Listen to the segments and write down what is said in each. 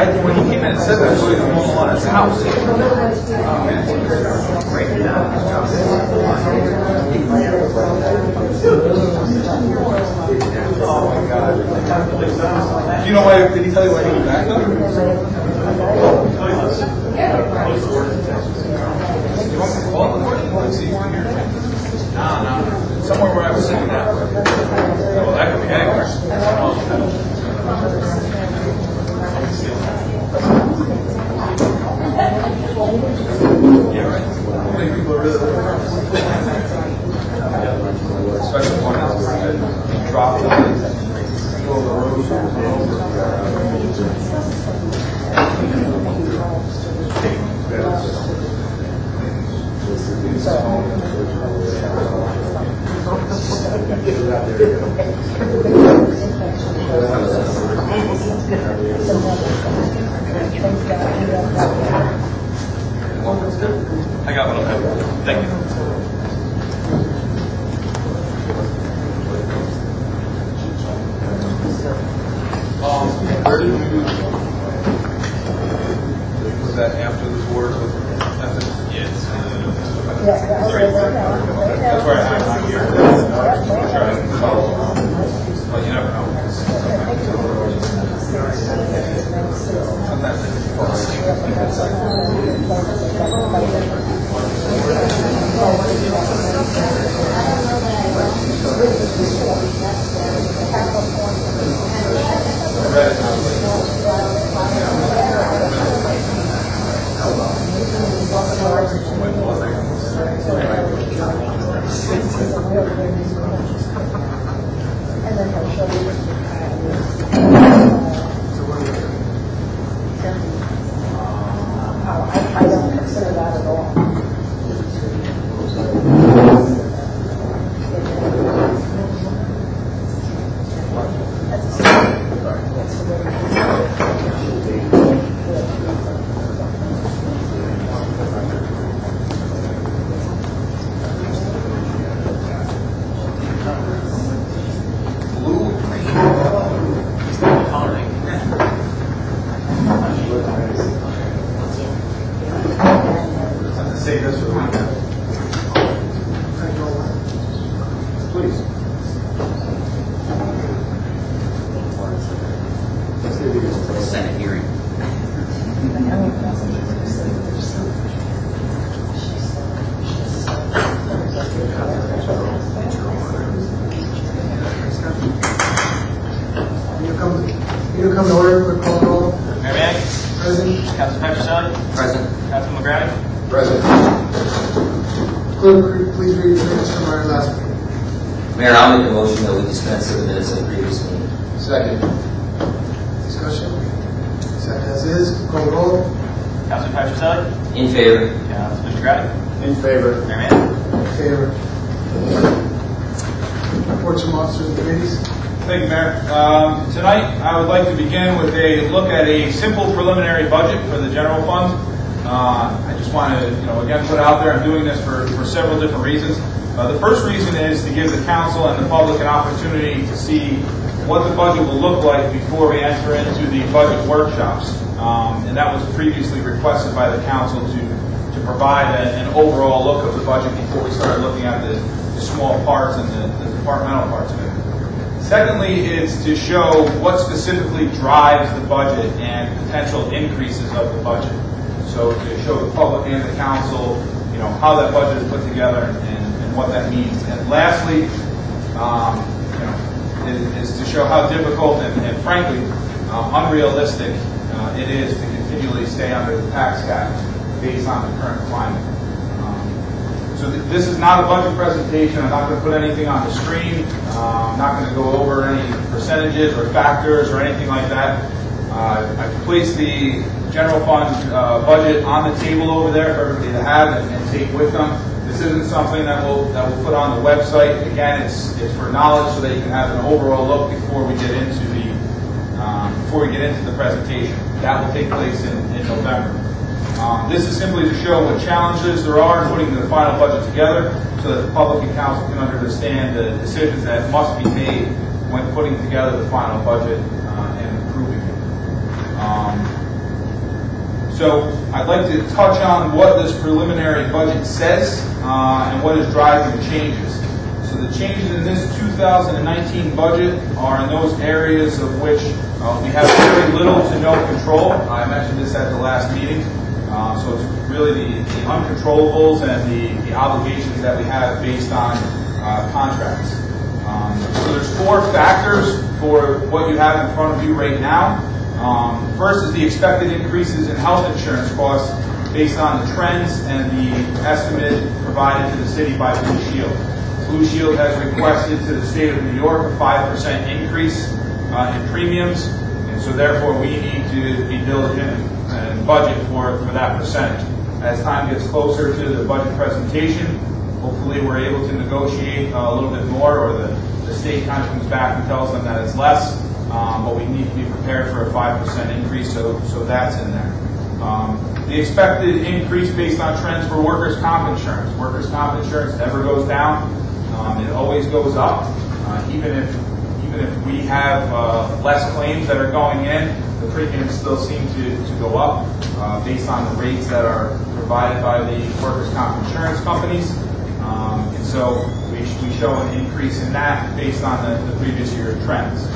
when he came in and said that, I thought he was almost on his house. Oh my God. Do you know why? Did he tell you why he came back though? You want me to call the morning? Let's see if you can hear me. No. Somewhere where I was sitting at. Well, that could be anywhere. Yeah, right. I think people are really especially one out there that drop the go over the road. I got one. Thank you. Where did you was that after the board? Yes. That's where I'm here. But you never know. I don't consider that at all. Say this for the weekend. Please. Senate hearing. You come to order for call roll. Mayor Manning? Present. Councilman Petroselli? Present. Councilman McGrady? President. Clerk, please read the minutes from our last meeting. Mayor, I'll make a motion that we dispense with the minutes of the previous meeting. Second. Discussion. Set as is. Call roll. Councilman Petroselli? In favor. Councilman McGrady? In favor. Mayor Manning? In favor. Reports from officers and committees. Thank you, Mayor. Tonight, I would like to begin with a look at a simple preliminary budget for the general fund. I just want to, again, put out there, I'm doing this for several different reasons. The first reason is to give the council and the public an opportunity to see what the budget will look like before we enter into the budget workshops. And that was previously requested by the council to provide an overall look of the budget before we start looking at the small parts and the departmental parts of it. Secondly, is to show what specifically drives the budget and potential increases of the budget. So to show the public and the council, how that budget is put together and what that means. And lastly, is to show how difficult and frankly unrealistic it is to continually stay under the tax cap based on the current climate. So this is not a budget presentation. I'm not going to put anything on the screen. I'm not going to go over any percentages or factors or anything like that. I've placed the general fund budget on the table over there for everybody to have and take with them. This isn't something that we'll put on the website. Again, it's for knowledge so that you can have an overall look before we get into the presentation. That will take place in November. This is simply to show what challenges there are in putting the final budget together so that the public and council can understand the decisions that must be made when putting together the final budget and approving it. So I'd like to touch on what this preliminary budget says and what is driving the changes. So the changes in this 2019 budget are in those areas of which we have very little to no control. I mentioned this at the last meeting. So it's really the uncontrollables and the obligations that we have based on contracts. So there's 4 factors for what you have in front of you right now. First is the expected increases in health insurance costs based on the trends and the estimate provided to the city by Blue Shield. Blue Shield has requested to the state of New York a 5% increase in premiums, and so therefore we need to be diligent and budget for that percentage. As time gets closer to the budget presentation, hopefully we're able to negotiate a little bit more, or the state kind of comes back and tells them that it's less, but we need to be prepared for a 5% increase, so that's in there. The expected increase based on trends for workers' comp insurance. Workers' comp insurance never goes down. It always goes up. Even if we have less claims that are going in, the premiums still seem to go up based on the rates that are provided by the workers' comp insurance companies. And so we show an increase in that based on the previous year's trends.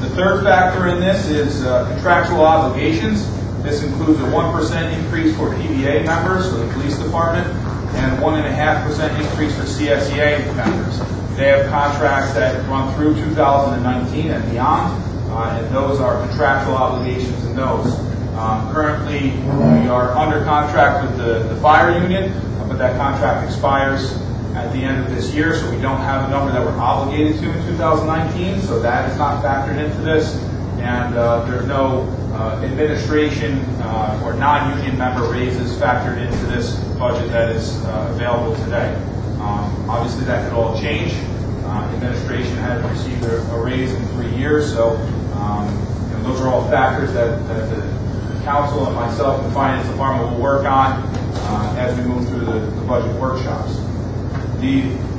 The third factor in this is contractual obligations. This includes a 1% increase for PVA members for the police department and 1.5% increase for CSEA members. They have contracts that run through 2019 and beyond, and those are contractual obligations in those. Currently, we are under contract with the fire union, but that contract expires at the end of this year, so we don't have a number that we're obligated to in 2019, so that is not factored into this, and there's no administration or non-union member raises factored into this budget that is available today. Obviously that could all change. Administration has received a raise in 3 years, so those are all factors that the council and myself and the finance department will work on as we move through the budget workshops.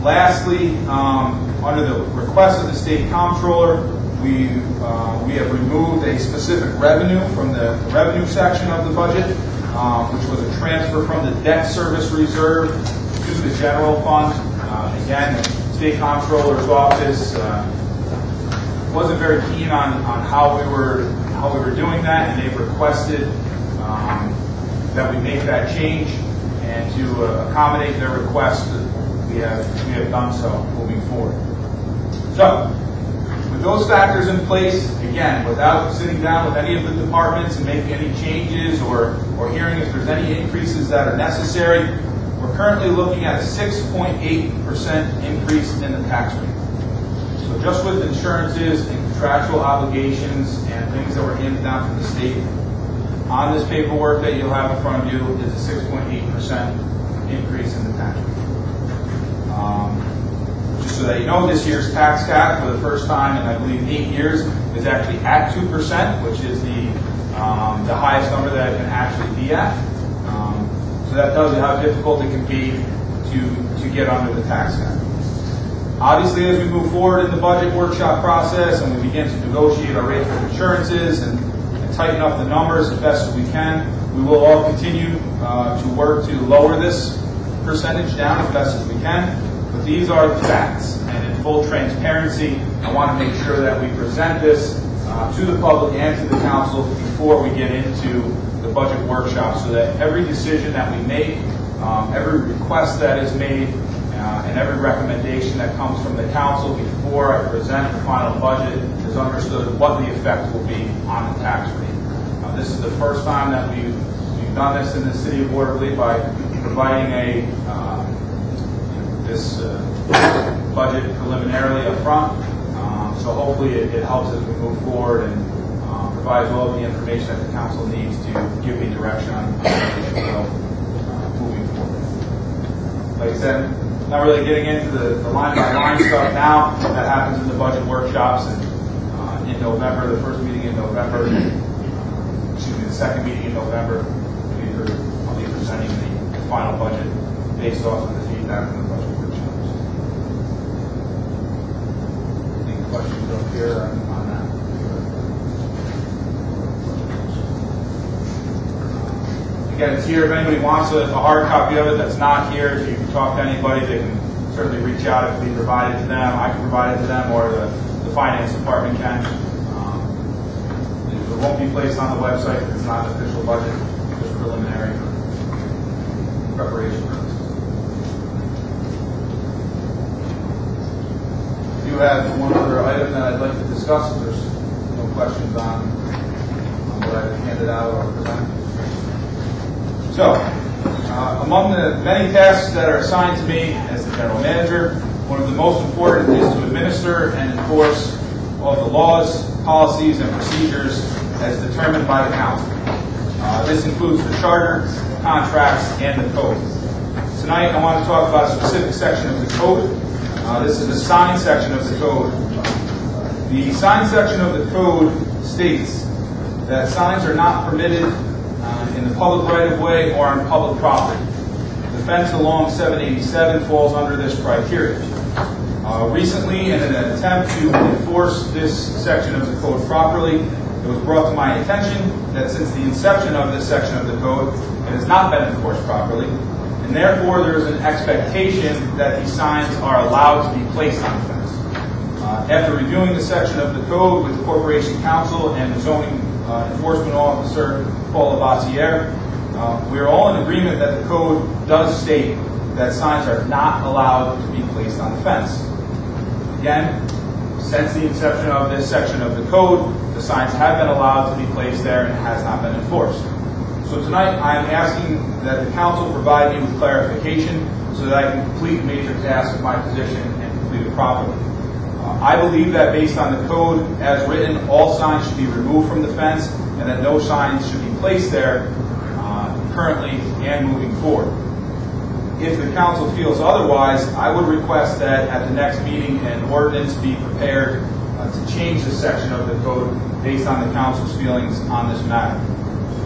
Lastly, under the request of the state comptroller, we have removed a specific revenue from the revenue section of the budget, which was a transfer from the debt service reserve to the general fund. Again, the state comptroller's office wasn't very keen on how we were doing that, and they've requested that we make that change, and to accommodate their request, we have done so moving forward. So, with those factors in place, again, without sitting down with any of the departments and making any changes or hearing if there's any increases that are necessary, we're currently looking at a 6.8% increase in the tax rate. So just with insurances and contractual obligations and things that were handed down from the state, on this paperwork that you'll have in front of you is a 6.8% increase in the tax rate. Just so that you know, this year's tax cap for the first time in, I believe, 8 years is actually at 2%, which is the highest number that it can actually be at. So that tells you how difficult it can be to get under the tax cap. Obviously, as we move forward in the budget workshop process and we begin to negotiate our rates with insurances and tighten up the numbers as best as we can, we will all continue to work to lower this percentage down as best as we can. But these are the facts, and in full transparency, I want to make sure that we present this to the public and to the council before we get into the budget workshop, so that every decision that we make, every request that is made, and every recommendation that comes from the council before I present the final budget is understood what the effect will be on the tax rate. This is the first time that we've done this in the city of Watervliet by providing this budget preliminarily up front. So hopefully it helps as we move forward and provides all of the information that the council needs to give me direction on how we should go moving forward. Like I said, not really getting into the line-by-line stuff now. That happens in the budget workshops and in November, the first meeting in November, the second meeting in November, I'll be presenting the final budget based off of the feedback from the budget workshops. Any questions up here on that? Again, it's here. If anybody wants a hard copy of it that's not here, if you can talk to anybody, they can certainly reach out. It can be provided to them. I can provide it to them, or the finance department can. It won't be placed on the website because it's not an official budget, just preliminary preparation purposes. I do have one other item that I'd like to discuss. If there's no questions on what I've handed out or presented. So, among the many tasks that are assigned to me as the general manager, one of the most important is to administer and enforce all the laws, policies, and procedures as determined by the council. This includes the charter, contracts, and the code. Tonight, I want to talk about a specific section of the code. This is the sign section of the code. The sign section of the code states that signs are not permitted in the public right-of-way or on public property. The fence along 787 falls under this criteria. Recently, in an attempt to enforce this section of the code properly, it was brought to my attention that since the inception of this section of the code, it has not been enforced properly, and therefore there is an expectation that these signs are allowed to be placed on the fence. After reviewing the section of the code with the Corporation Counsel and the Zoning Enforcement Officer, Paul Lavassiere, we are all in agreement that the code does state that signs are not allowed to be placed on the fence. Again, since the inception of this section of the code, the signs have been allowed to be placed there and it has not been enforced. So tonight I am asking that the council provide me with clarification so that I can complete the major task of my position and complete it properly. I believe that based on the code as written, all signs should be removed from the fence and that no signs should be placed there currently and moving forward. If the council feels otherwise, I would request that at the next meeting an ordinance be prepared to change this section of the code based on the council's feelings on this matter.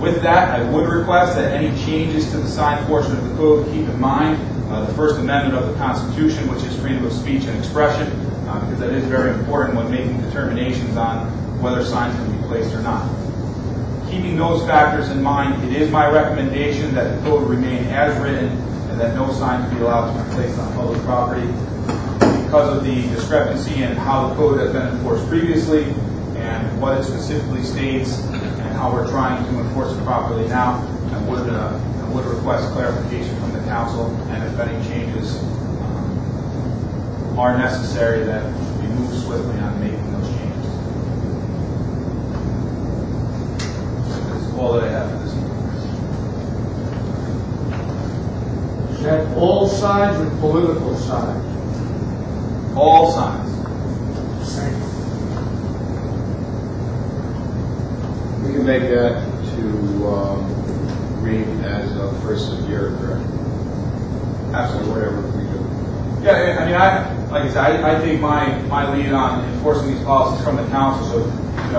With that, I would request that any changes to the sign portion of the code keep in mind the First Amendment of the Constitution, which is freedom of speech and expression, because that is very important when making determinations on whether signs can be placed or not. Keeping those factors in mind, it is my recommendation that the code remain as written and that no signs be allowed to be placed on public property. Because of the discrepancy in how the code has been enforced previously and what it specifically states and how we're trying to enforce it properly now, I would request clarification from the council, and if any changes are necessary, that we move swiftly on making those changes. That's all that I have for this evening. Is that all signs or political signs? All signs. We can make that to read as a first of year, correct? Absolutely. Whatever we do. Yeah, I mean, like I said, I take my lead on enforcing these policies from the council. So,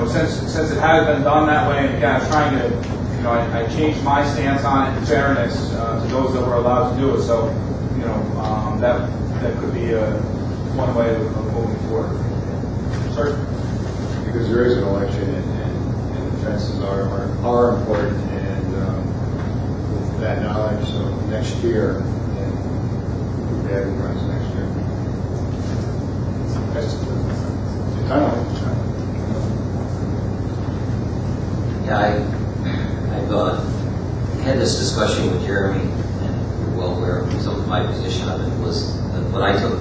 since it has been done that way, and again, I'm trying to, I changed my stance on it in fairness to those that were allowed to do it. So, that could be one way of moving forward. Sir? Because there is an election and the fences are important, and with that knowledge, so next year, and prepare to run next year. I don't know. Yeah, I've had this discussion with Jeremy, and you're well aware of my position of it was that what I took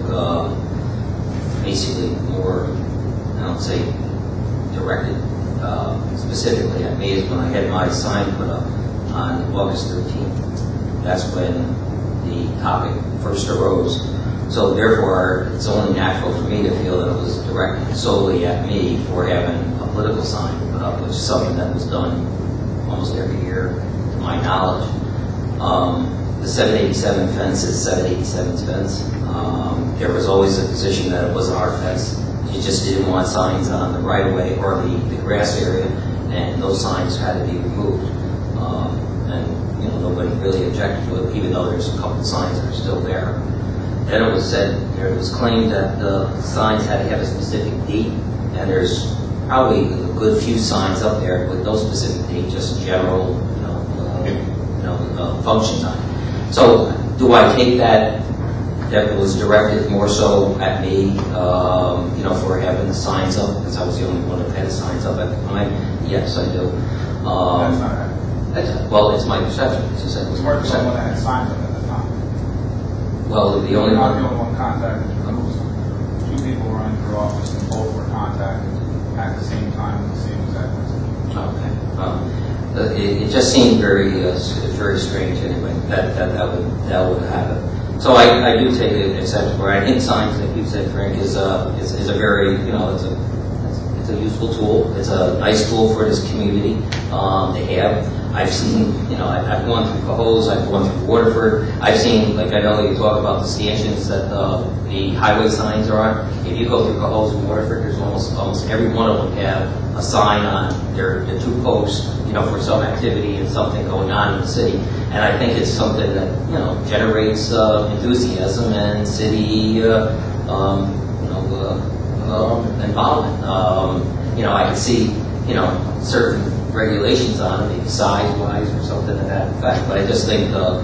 basically more, I don't say directed specifically at me, is when I had my sign put up on August 13th. That's when the topic first arose. So therefore, it's only natural for me to feel that it was directed solely at me for having a political sign put up, which is something that was done almost every year, to my knowledge. The 787 fence is 787's fence. There was always a position that it wasn't our fence. You just didn't want signs on the right-of-way or the grass area, and those signs had to be removed. And nobody really objected to it, even though there's a couple of signs that are still there. Then it was said, it was claimed that the signs had to have a specific date, and there's probably a good few signs up there with no specific date, just general, functions on it. So do I take that was directed more so at me, for having the signs up, because I was the only one that had the signs up at the time? Yes, I do. That's not happening. Well, it's my perception. As you said, It's more than someone that had signs up at the time. well, the You're only not the one. only one contacted. Two people running for office and both were contacted at the same time with the same exact message. Okay. It just seemed very strange anyway, that would happen. So I do take it exception where I think signs, like you said, Frank, is a very, it's a useful tool. It's a nice tool for this community to have. I've seen, I've gone through Cohoes, I've gone through Waterford. I've seen, like I know you talk about the stanchions that the highway signs are on. If you go through Cohoes and Waterford, there's almost every one of them have a sign on their two posts, for some activity and something going on in the city. And I think it's something that, generates enthusiasm and city, involvement. I can see, certain regulations on it, maybe size-wise or something to that effect. But I just think a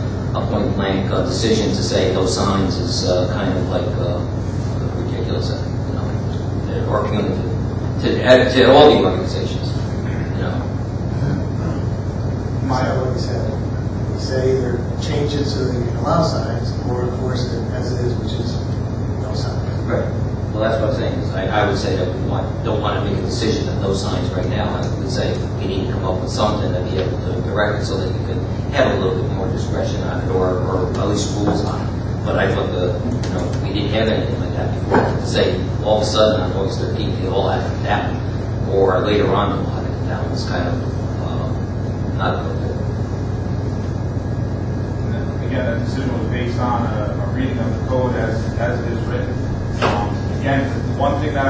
point-blank decision to say no signs is kind of like ridiculous, or punitive to all the organizations. Like you said, you say either change it so that you can allow signs, or enforce it as it is, which is no signs. Right. Well, that's what I'm saying. Is I would say that we don't want to make a decision of no signs right now. I would say we need to come up with something to be able to direct it so that you can have a little bit more discretion on it, or at least rules on it. But I thought we didn't have anything like that before. To say all of a sudden on August 13th they all have to come down, or later on they'll have to come down, was kind of not appropriate. Again, that decision was based on a reading of the code as it is written. Again, one thing that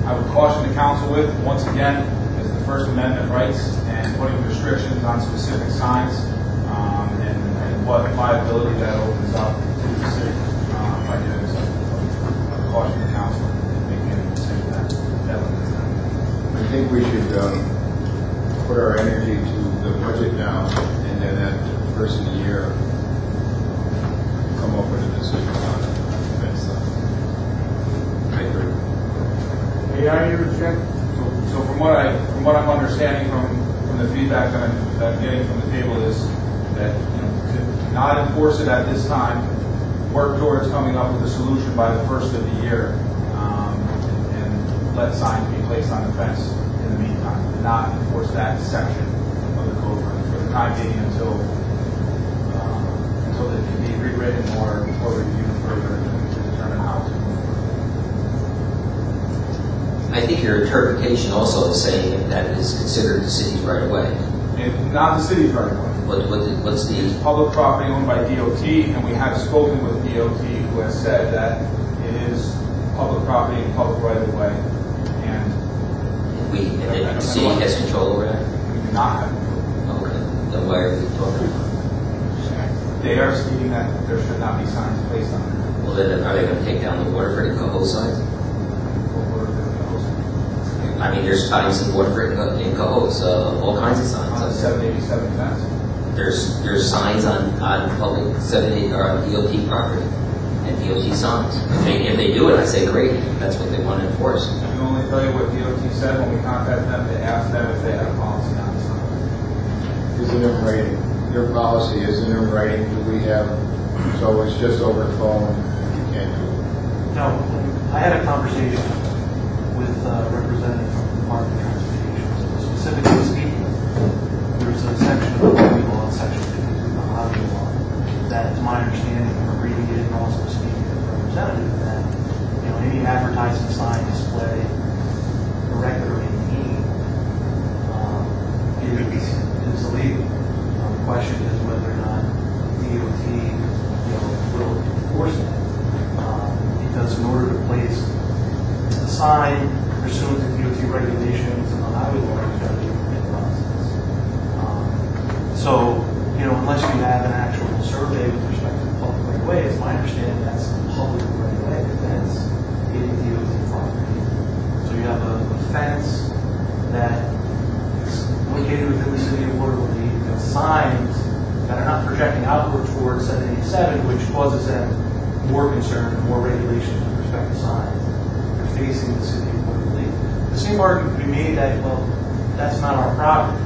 I would caution the council with, once again, is the First Amendment rights and putting restrictions on specific signs and what liability that opens up to the city by doing so. I would caution the council in making any decision that limits that. I think we should put our energy to the budget now, and then at the first of the year, come up with a decision on it. That's, I agree. May I interject? So from what I'm understanding from the feedback that I'm getting from the table is that to not enforce it at this time, work towards coming up with a solution by the first of the year, and let signs be placed on the fence in the meantime, and not enforce that section of the code for the time being until it can be rewritten or reviewed further to determine how to move forward. I think your interpretation also is saying that is considered the city's right of way. Not the city's right away. What's the? It's public property owned by DOT, and we have spoken with DOT, who has said that it is public property and public right of way, and The city has control over that? we do not have. Okay, then why are we talking about it? They are stating that there should not be signs placed on it. Well, then are they going to take down the Waterford and Cohoes signs? I mean, there's signs in Waterford and Cohoes, all kinds of signs. On the 787 fence. There's signs on public 780 or on DOT property and DOT signs. If they do it, I say great. That's what they want to enforce. I can only tell you what DOT said when we contacted them to ask them if they had a policy on the sign. Isn't it writing? Their policy isn't in writing. Do we have? So it's just over the phone. You can't do it. No, I had a conversation with a representative from the Department of Transportation. Specifically speaking, there's a section of the highway law, section 52 of the highway law, that, to my understanding, from reading it and also speaking to the representative, that any advertising sign display, erected or maintained, is illegal. The question is whether or not DOT will enforce it. Because in order to place a sign pursuant to DOT regulations and the highway law, you've got to do a permit process. So, unless you have an actual survey with respect to the public right of way, it's my understanding that's public right of way, that's in DOT property. So you have a fence that is located within the city of Watervliet, signs that are not projecting outward towards 787, which causes them more concern and more regulations with respect to signs. They're facing the city of Watervliet. The same argument could be made that, well, that's not our property.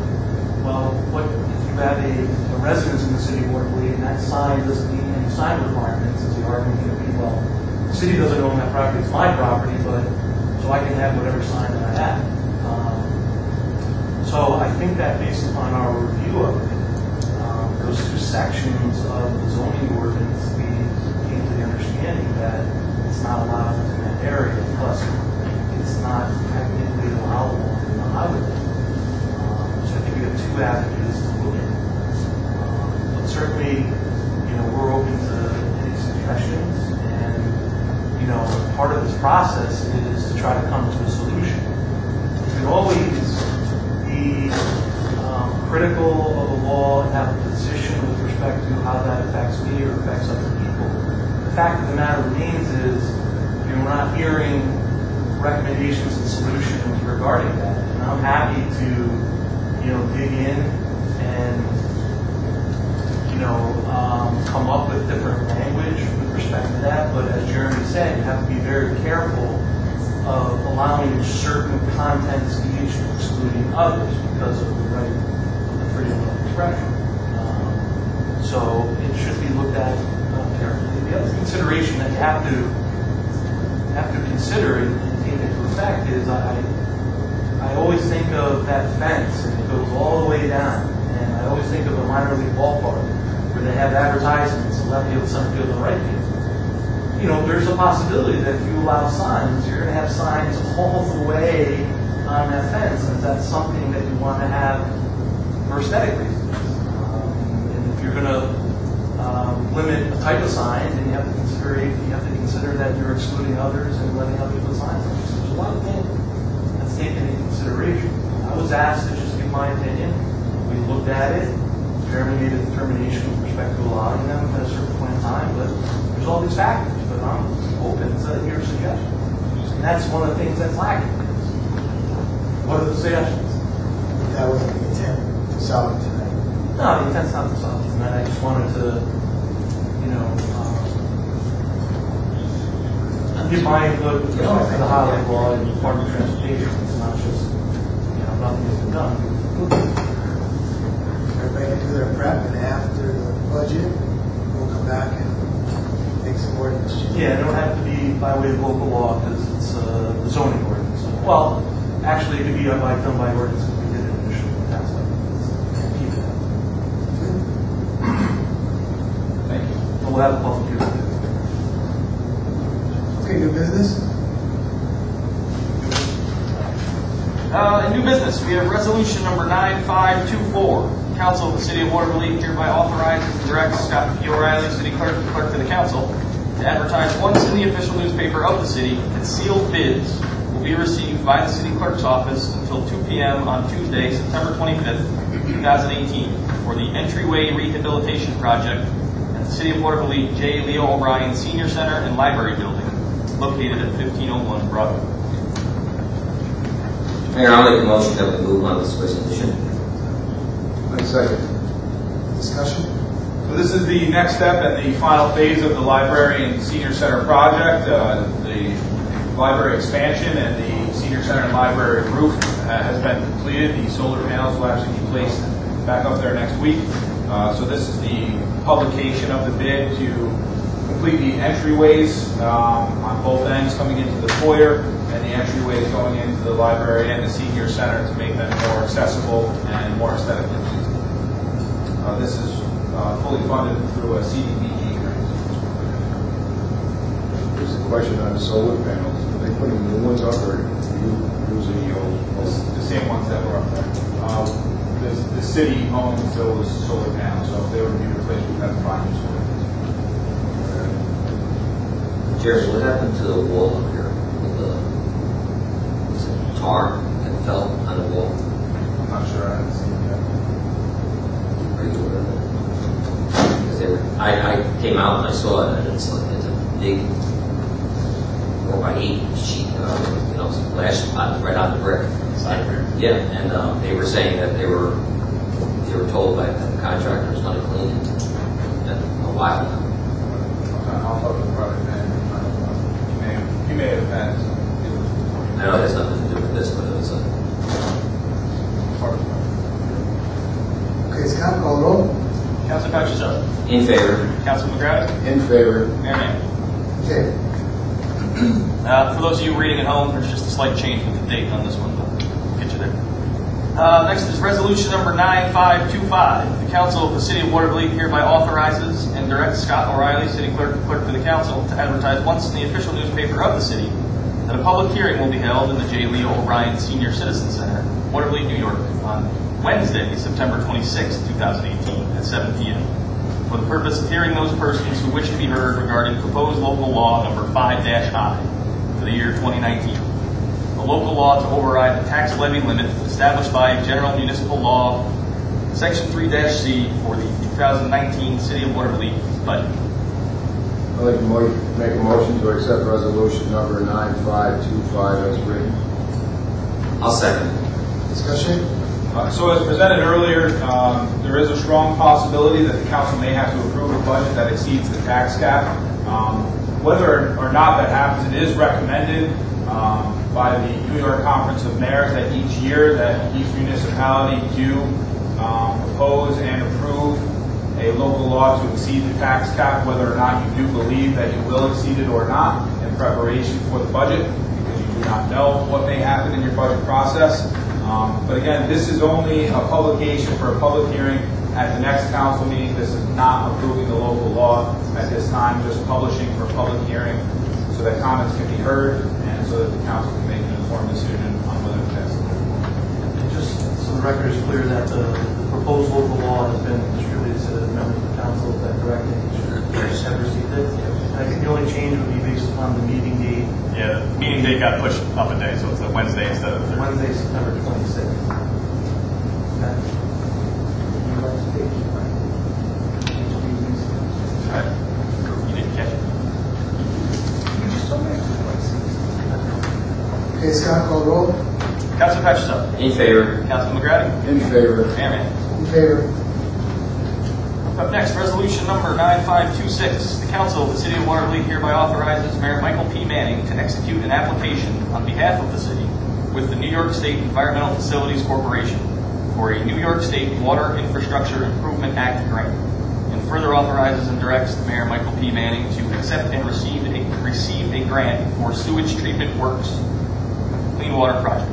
Well, what if you have a residence in the city of Watervliet and that sign doesn't meet any sign requirements? Is the argument going to be, well, the city doesn't own that property, it's my property, but so I can have whatever sign that I have. So I think that based upon our review of it, those two sections of the zoning ordinance, we came to the understanding that it's not allowed in that area, plus it's not technically allowable in the highway. So I think we have two avenues to look at. But certainly, we're open to any suggestions, and part of this process is to try to come to a solution. We can always be critical of a law and have a position with respect to how that affects me or affects other people. The fact of the matter remains is we're not hearing recommendations and solutions regarding that. And I'm happy to, dig in and, come up with different language with respect to that. But as Jeremy said, you have to be very careful of allowing certain content speech and excluding others because of the right of the freedom of expression. So it should be looked at carefully. The other consideration that you have to consider and take into effect is I always think of that fence and it goes all the way down. And I always think of a minor league ballpark where they have advertisements, the left field, center field, and right field. There's a possibility that if you allow signs, you're going to have signs all the way on that fence. And that's something that you want to have for aesthetic reasons. And if you're going to limit the type of sign, then you have to consider that you're excluding others and letting others put signs on. So there's a lot of things that's taken into consideration. I was asked to just give my opinion. We looked at it. Jeremy made a determination with respect to allowing them at a certain point in time, but there's all these factors. But I'm open to your suggestions. And that's one of the things that's lacking. What are the suggestions? That wasn't the intent to solve it tonight. No, the intent's not to solve it tonight. I just wanted to, give my input with respect to the highway law and Department of Transportation. It's not just, nothing has been done. Everybody can do their prep, and after the budget, we'll come back and make some ordinance changes. Yeah, it don't have to be by way of local law because it's the zoning ordinance. Well, actually, it could be done by ordinance if we did it initially with tax ordinance. Keep it that. Thank you. But we'll have a public hearing. Okay, new business? In new business, we have resolution number 9524. Council of the City of Watervliet hereby authorizes and directs Scott P. O'Reilly, City Clerk, and Clerk to the Council, to advertise once in the official newspaper of the city, and sealed bids will be received by the City Clerk's office until 2 p.m. on Tuesday, September 25th, 2018, for the entryway rehabilitation project at the City of Watervliet J. Leo O'Brien Senior Center and Library Building, located at 1501 Broadway. Mayor, I'll make a motion that we move on this resolution. I second. Discussion? So this is the next step and the final phase of the library and senior center project. The library expansion and the senior center and library roof has been completed. The solar panels will actually be placed back up there next week. So this is the publication of the bid to complete the entryways on both ends coming into the foyer, and the entryways going into the library and the senior center to make them more accessible and more aesthetically pleasing. This is fully funded through a CDBG grant. There's a question on the solar panels. Are they putting new ones up, or are you using the old? The same ones that were up there. The city owns those solar panels, so if they were to be replaced, we'd have to buy new solar panels. Jerry, what happened to the wall up here with the tar that fell on the wall? I'm not sure. I haven't seen it yet. Are you aware of it? Because I came out and I saw it, and it's a big 4x8 sheet, splash right on the brick. Side brick. Yeah, and they were saying that they were, they were told by the contractor was going to clean it a while now. I'll talk to the project manager. He may have had some. I know it has nothing to do with this, but it was a part of the project. Okay, Scott, call the roll. Council Patricelli. in favor. Council McGrattan. In favor. Mayor Manning. Okay. For those of you reading at home, there's just a slight change with the date on this one, but we'll get you there. Next is resolution number 9525. The council of the city of Watervliet hereby authorizes and directs Scott O'Reilly, city clerk to the council, to advertise once in the official newspaper of the city that a public hearing will be held in the J. Leo O'Brien Senior Citizen Center, Watervliet, New York, on Wednesday, September 26, 2018, at 7 p.m. for the purpose of hearing those persons who wish to be heard regarding proposed local law number 5-I for the year 2019. A local law to override the tax levy limit established by General Municipal Law, Section 3-C for the 2019 City of Watervliet budget. I'd like to make a motion to accept resolution number 9525 as written. I'll second. Discussion? So as presented earlier, there is a strong possibility that the council may have to approve a budget that exceeds the tax cap. Whether or not that happens, it is recommended by the New York Conference of Mayors that each year that each municipality do propose and approve a local law to exceed the tax cap, whether or not you do believe that you will exceed it or not in preparation for the budget, because you do not know what may happen in your budget process. But again, this is only a publication for a public hearing at the next council meeting. This is not approving the local law at this time, just publishing for a public hearing so that comments can be heard and so that the council can make an informed decision on whether to pass it. And just so the record is clear that the proposed local law has been distributed to the members of the council. Is that correct? And you just have received it? I think the only change would be based upon the meeting date. Yeah, the meeting date got pushed up a day, so it's a Wednesday instead of Thursday. Wednesday, September 26th. Okay. Right. You didn't catch it. Okay, Scott, call the roll. Council Patricelli. In favor. Council McGrattan. In favor. Mayor Manning. In favor. Up next, resolution number 9526. The council of the city of Watervliet hereby authorizes Mayor Michael P. Manning to execute an application on behalf of the city with the New York State Environmental Facilities Corporation for a New York State Water Infrastructure Improvement Act grant, and further authorizes and directs Mayor Michael P. Manning to accept and receive a grant for sewage treatment works clean water project.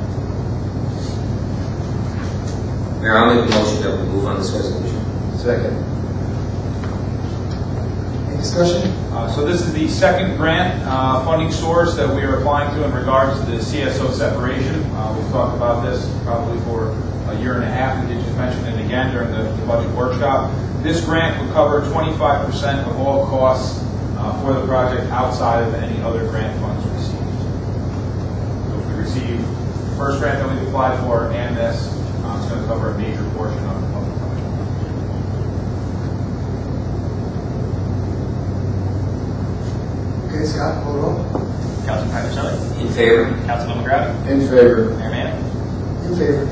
Mayor, I'll make a motion that we move on this resolution. Second. Any discussion? So this is the second grant funding source that we are applying to in regards to the CSO separation. We've talked about this probably for a year and a half. We did just mention it again during the budget workshop. This grant would cover 25% of all costs for the project outside of any other grant funds received. So if we receive the first grant that we applied for and this, it's going to cover a major portion of the project. Okay, Scott, call the roll. Council Patricelli. In favor. Councilman McGrattan. In favor. Mayor Manning. In favor.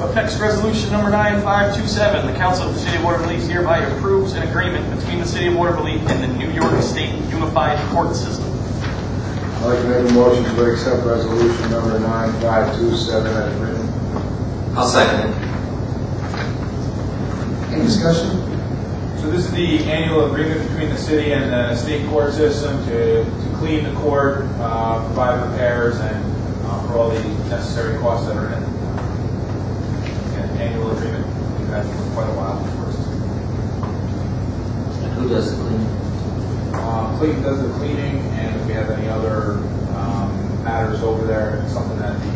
Up next, resolution number 9527. The council of the city of Watervliet hereby approves an agreement between the city of Watervliet and the New York State Unified Court System. I'd like to make a motion to accept resolution number 9527 as written. I'll second it. Any discussion? So this is the annual agreement between the city and the state court system to clean the court, provide repairs, and for all the necessary costs that are in it. An annual agreement we've had for quite a while. And who does the cleaning? Clayton does the cleaning, and if we have any other matters over there, it's something that the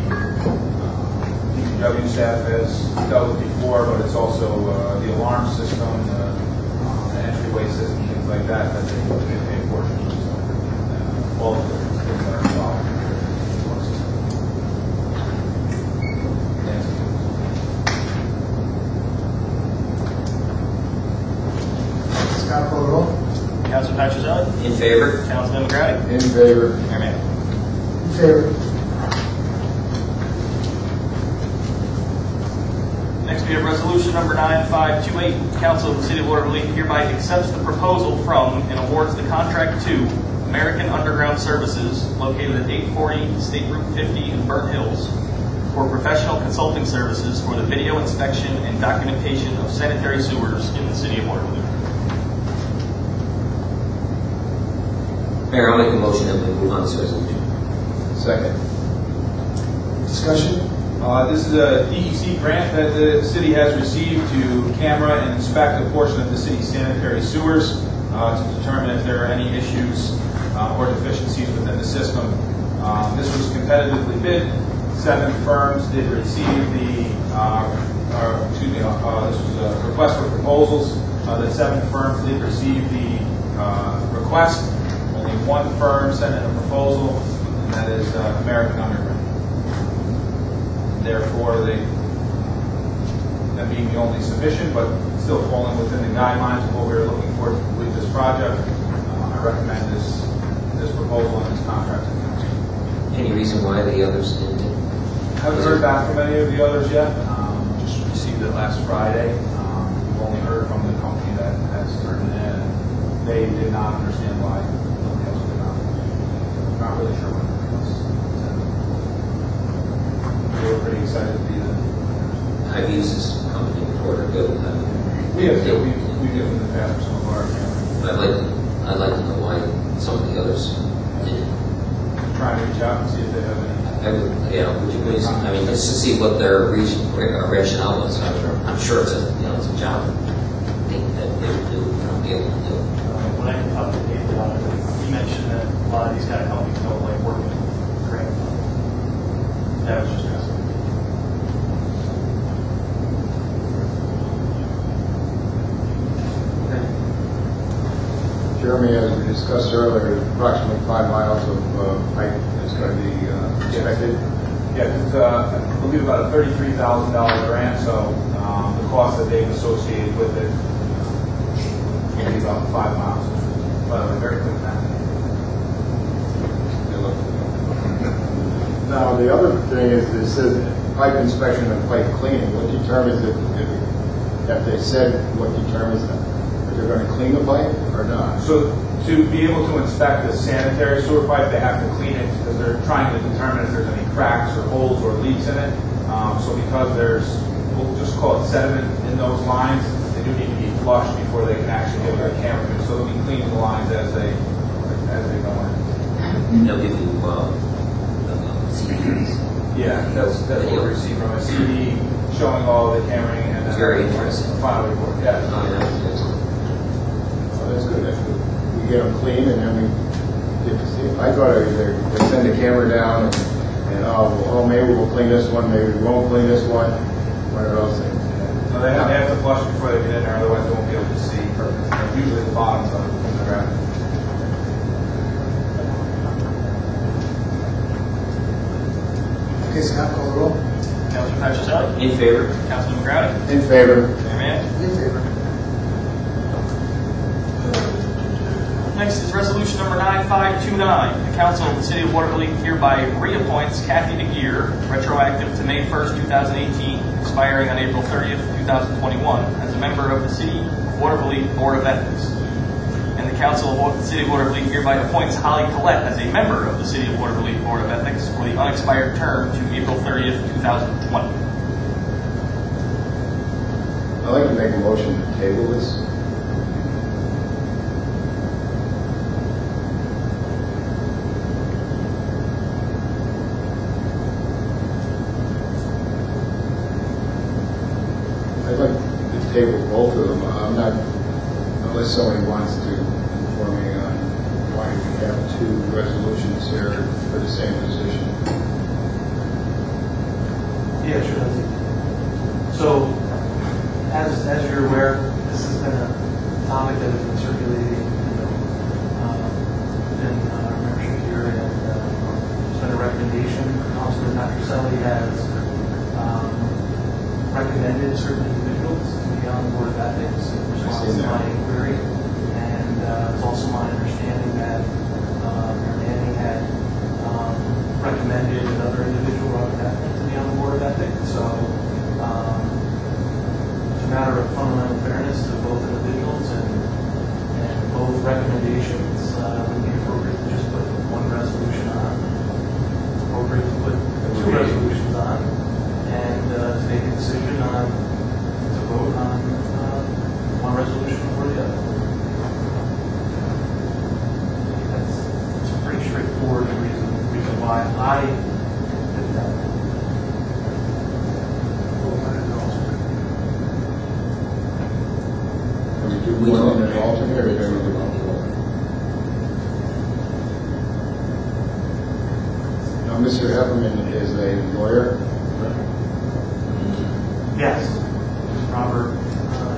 DPW staff has dealt with before, but it's also the alarm system, the entryway system, things like that, that they pay a portion of. So, all of the things that are involved in the alarm system. Scott, call the roll. Council Patricelli. In favor. Councilman McGrattan. In favor. Mayor Manning. In favor. Next, we have resolution number 9528. Council of the City of Watervliet hereby accepts the proposal from and awards the contract to American Underground Services, located at 840 State Route 50 in Burnt Hills, for professional consulting services for the video inspection and documentation of sanitary sewers in the City of Watervliet. Mayor, I'll make a motion that we move on this resolution. Second. Discussion? This is a DEC grant that the city has received to camera and inspect a portion of the city's sanitary sewers to determine if there are any issues or deficiencies within the system. This was competitively bid. 7 firms did receive the, this was a request for proposals. The 7 firms did receive the request. Only 1 firm sent in a proposal, and that is American Underground. Therefore, them being the only sufficient, but still falling within the guidelines of what we were looking for to complete this project, I recommend this proposal and this contract to the council. Any reason why the others didn't? Haven't heard back from any of the others yet. Just received it last Friday. We've only heard from the company that has turned it in, and they did not understand why nobody else did not. Not really sure what it was. We were pretty excited to be there. I've used this company before. They're good. We have to. We've given them the past for some of our But I'd like to know why some of the others didn't. trying to reach out and see if they have any. Would you please? I mean, just to see what their rationale was. I'm sure it's a job that they would do, be able to do. When I talked to Dave about it, he mentioned that a lot of these kind of companies don't like working with grant funding. That was just asking. Jeremy, as we discussed earlier, approximately 5 miles of pipe is going to be inspected. Yeah, it's I believe about a $33,000 grant, so the cost that they've associated with it will be about 5 miles. But a very quick math. Now, the other thing is, it says pipe inspection and pipe cleaning. What determines if they said what determines that? If they're going to clean the pipe or not? So to be able to inspect the sanitary sewer pipe, they have to clean it because they're trying to determine if there's any cracks or holes or leaks in it. So because there's, we'll just call it sediment in those lines, they do need to be flushed before they can actually get their camera in. So they'll be cleaning the lines as they go in. They'll give you CDs. Yeah, that's what we received from a CD showing all the cammering and It's very interesting. the final report. Yeah. Oh, yeah, it's- Well, that's good. We get them clean and then we get to see them. I thought they send the camera down and maybe we'll clean this one, maybe we won't clean this one of those things. So they have to flush before they get in there, otherwise they won't be able to see perfectly. Usually the bottoms of the ground. Okay, Scott, call the roll. Councilman Patricelli? In favor? Councilman McCrowdy? In favor. Mayor Manning? In favor. Next is resolution number 9529. The Council of the City of Watervliet hereby reappoints Kathy DeGear, retroactive to May 1st, 2018, expiring on April 30th, 2021, as a member of the City of Watervliet Board of Ethics. And the Council of the City of Watervliet hereby appoints Holly Collette as a member of the City of Watervliet Board of Ethics for the unexpired term to April 30th, 2020. I'd like to make a motion to table this. I'd like to table both of them. I'm not, unless somebody wants to inform me on why we have 2 resolutions here for the same position. Yeah, sure. So, as you're aware, this has been a topic that has been circulating, in our membership here, and there's been a recommendation. Councilman Patricelli has recommended certain individuals to be on the Board of Ethics in response to my inquiry, and it's also my understanding that Mayor Manning had recommended another individual on that to be on the Board of Ethics. So We one talked. and an alternate, or are you going to do alternate? Now, Mr. Heffernan is a lawyer. Yes. Robert,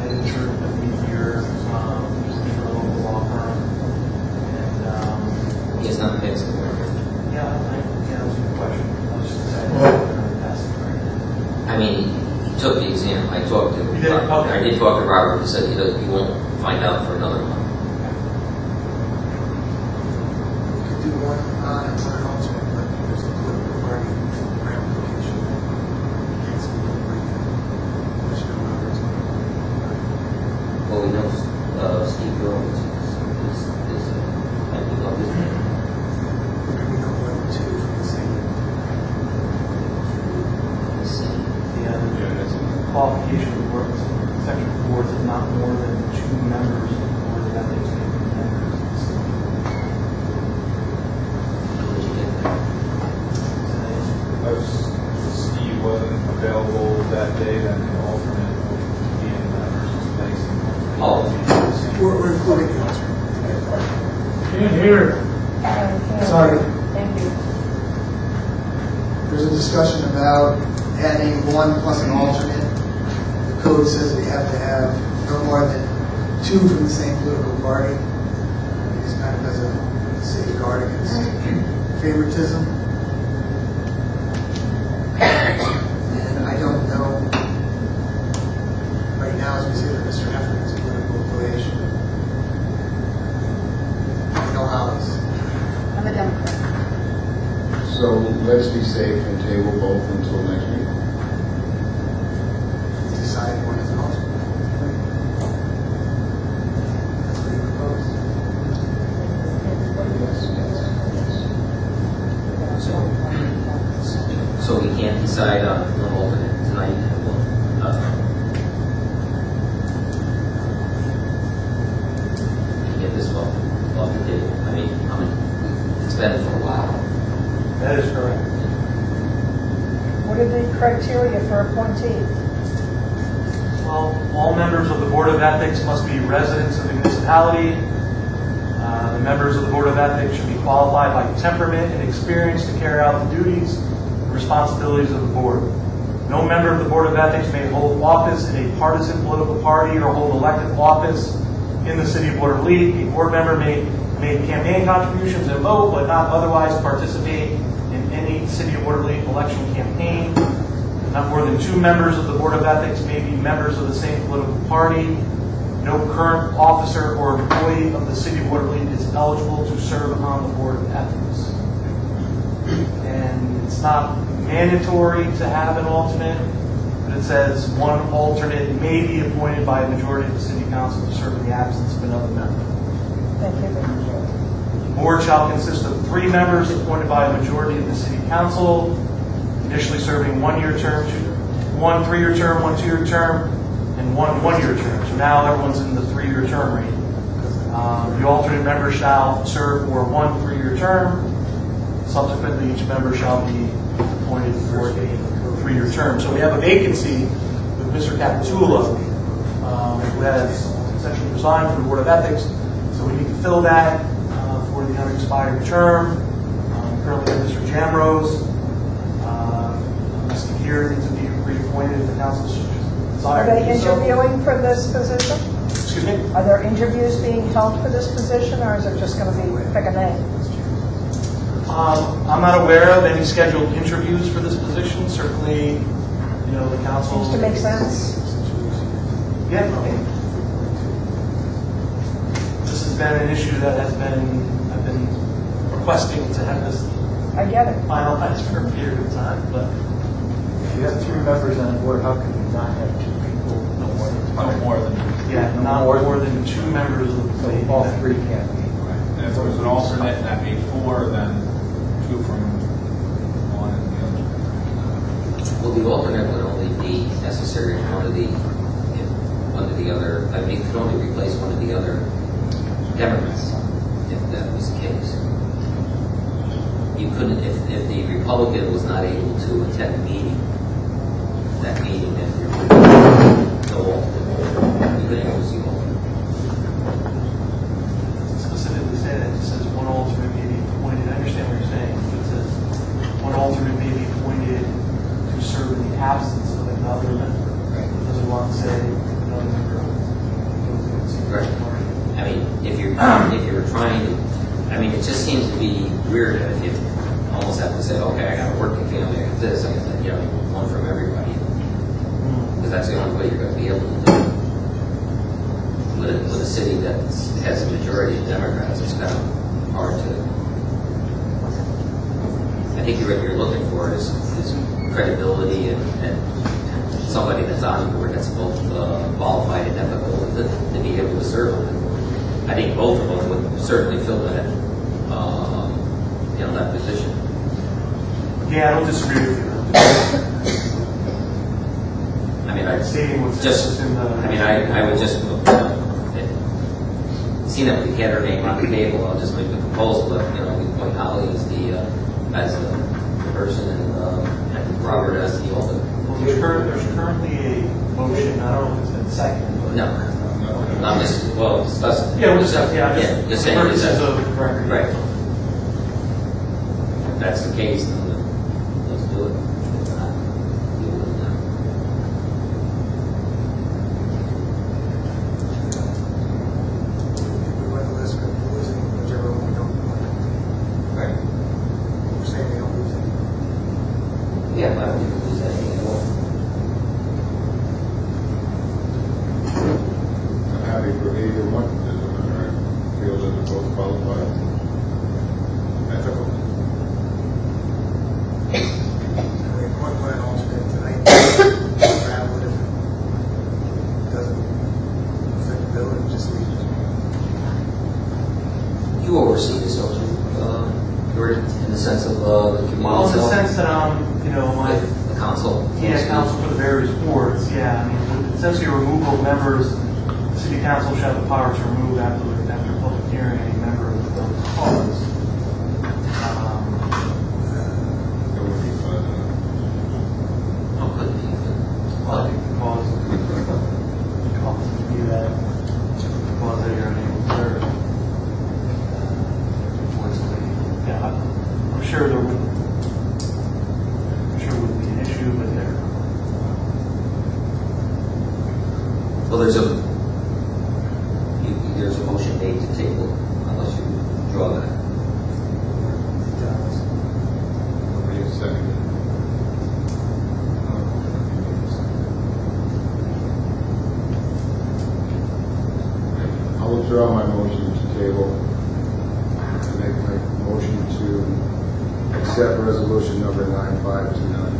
intern that we here, he's a local law firm. And, He has not passed the word. yeah, that was a good question. I was just saying, that's right. I mean, he took the exam. I talked to. You did? Okay. I did talk to Robert. He said he won't find out for another month. We could do one on and one alternate, but there's a political party ramification. Can't speak to right now. There's no numbers. Well, we know Steve Jones is I think on this name. There could be no more than two from the same. The qualification of the board, section 4 is not more than 2 members of the board of ethics may be members. Where did you get that? If Steve wasn't available that day, then the alternate would be in that person's place. Oh. We're including the alternate. Can't hear. Sorry. Thank you. There's a discussion about adding one plus an alternate. The code says we have to have no more than 2 from the same political party. It's kind of as a safeguard against favoritism. And I don't know, right now, as we say, that Mr. Hefferman's political affiliation. I know Holly's. I'm a Democrat. So let's be safe and table both until next week. Decide one is an alternate. That's what you propose. So we can't decide on one alternate tonight. Get this off the table. I mean, it's been for a while. That is correct. What are the criteria for appointee? Well, all members of the Board of Ethics must be residents of the municipality. The members of the Board of Ethics should be qualified by temperament and experience to carry out the duties and responsibilities of the board. No member of the Board of Ethics may hold office in a partisan political party or hold elected office in the city of Watervliet. A board member may make campaign contributions and vote, but not otherwise participate in any city of Watervliet election campaign. Not more than 2 members of the Board of Ethics may be members of the same political party. No current officer or employee of the city of Watervliet is eligible to serve on the Board of Ethics. And it's not mandatory to have an alternate, but it says one alternate may be appointed by a majority of the city council to serve in the absence of another member. Thank you. The board shall consist of 3 members appointed by a majority of the city council, initially serving 1-year term, 1 3-year term, 1 2-year term, and 1 1-year term. So now everyone's in the 3-year term range. The alternate member shall serve for 1 3-year term. Subsequently, each member shall be appointed for a 3-year term. So we have a vacancy with Mr. Capitula, who has essentially resigned from the Board of Ethics. So we need to fill that for the unexpired term. Currently, we have Mr. Jamrose. Mr. Gear needs to be reappointed if the council desires. Are they interviewing for this position? Excuse me? Are there interviews being held for this position, or is it just going to be pick a name? I'm not aware of any scheduled interviews for this position. Certainly, the council... Seems to make sense. Yeah, this has been an issue that I've been requesting to have this I get it. finalized for a period of time, but... If you have 3 members on the board, how can you not have 2 people? No more than. Yeah, not more than 2 members of the So committee. all 3 can't be. And if it was an alternate and that made 4, then 2 from one and the other. Well, the alternate would only be necessary if one of the other, I mean, could only replace one of the other Democrats, if that was the case. You couldn't, if the Republican was not able to attend the meeting, then there would be no alternate. You couldn't use the alternate. if you're trying to, I mean, it just seems to be weird that if you almost have to say, okay, I got a working family, I got this, I got that, you know, one from everybody. Because that's the only way you're going to be able to do it. With a city that has a majority of Democrats, it's kind of hard to. I think what you're looking for is credibility and somebody that's on board that's both qualified and ethical to be able to serve them. I think both of them would certainly fill that, that position. Yeah, I don't disagree with you. I mean, I Stating what's just. in the. I mean, I would just. Seeing that we had her name on the table, I'll just make the proposal that we appoint Holly as the person and Robert as the alternate. Well, there's currently a motion. I don't know if it's been seconded. But No, I'm just discussing. Yeah, we'll discuss. Yeah, just saying purposes that. of record. Right. If that's the case, then let's do it. If not, deal with it now. We went to list, we're losing whichever one we don't want. Right. We're saying we don't lose any. Yeah, I don't think we lose anything at all. I'm happy for either one. I feel that they're both qualified. Ethical. And we appoint one alternate tonight. Rather than if it doesn't fit the bill, and just leave it. You oversee this, don't you? You're in the sense of the community. Well, in the itself? sense that The council. Yeah, council for the various boards, yeah. I mean, essentially removal of members, the city council shall have the power to remove after public hearing any member of the cause. It would be fun. Oh, could be. Well, the cause would be that cause that you're unable to serve. Unfortunately, yeah, I'm sure there wouldn't be an issue, but there. Well, there's a motion made to table unless you draw that. Nobody has seconded. I'll withdraw my motion to table and make my motion to accept resolution number 9529.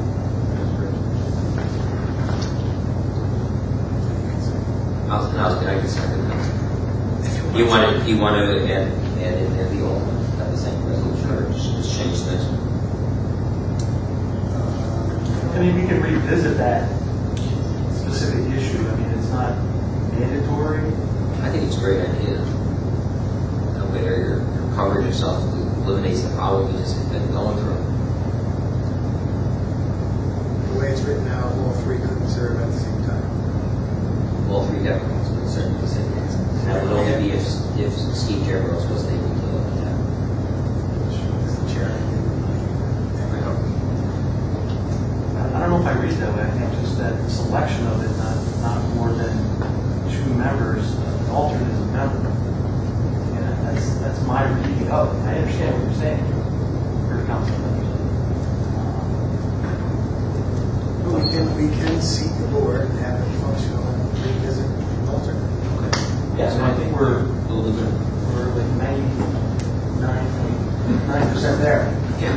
Can I just second that? You want to add in there the old one, have the same resolution, or just change this? I mean, we can revisit that specific issue. I mean, it's not mandatory. I think it's a great idea. That way you're covering yourself, eliminates the problem you just been going through. The way it's written now, all three couldn't serve at the same time. All three Democrats would certainly say that. That would only be if Steve Jerrose was able to attack. As the chair. I don't know if I read that way. I think just that selection of it, not more than two members, an alternate is a member. Yeah, that's my reading of it. I understand what you're saying for council members. We can seat the board and have it functional and revisit the alternate. Yeah, so I think we're like 99.9% there. Yeah.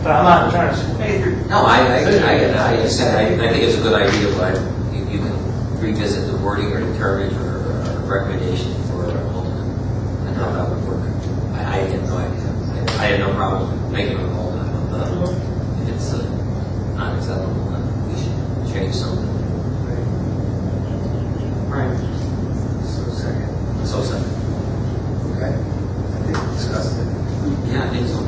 But I'm not trying to sway your. No, I just said I think it's a good idea, but you can revisit the wording or the terms or recommendation for alternate and how that would work. I have no idea. I had no problem making an alternate, but if it's not acceptable, then we should change something. Right. So second. Okay. I think we discussed it. Yeah, I think so.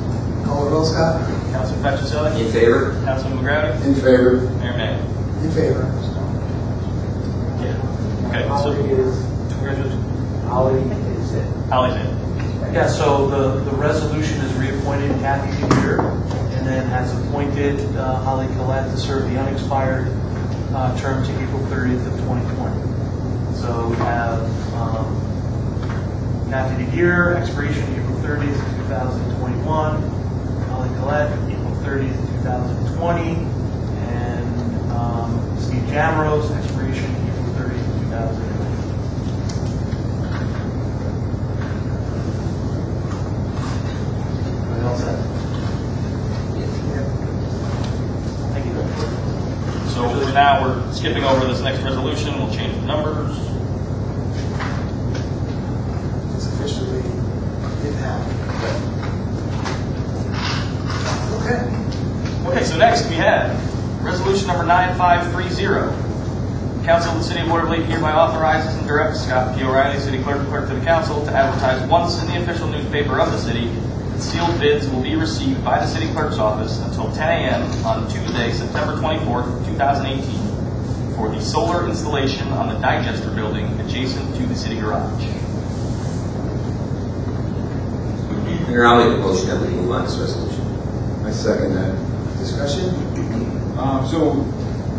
Call the roll, Scott. Councilman Petroselli? In favor? Councilman McGrady? In favor? Mayor May? In favor. Yeah. Okay, so, congratulations. Holly is it. Holly's in. Yeah, so the resolution has reappointed Kathy Computer and then has appointed Holly Collette to serve the unexpired term to April 30th of 2020. So we have Matthew DeGear, expiration April 30th, 2021. Holly Collette, April 30th, 2020. And Steve Jamrose, expiration April 30th, 2020. Anyone else have? Thank you. So for now, we're skipping over this next resolution. We'll change the numbers. It's officially in half. Okay. Okay, so next we have resolution number 9530. Council of the City of Watervliet hereby authorizes and directs Scott P. O'Reilly, City Clerk, and Clerk to the Council, to advertise once in the official newspaper of the city. Sealed bids will be received by the City Clerk's office until 10 a.m. on Tuesday, September 24th, 2018, for the solar installation on the digester building adjacent to the city garage. Mayor, I'll make a motion that we move on this resolution. I second that. Discussion? So,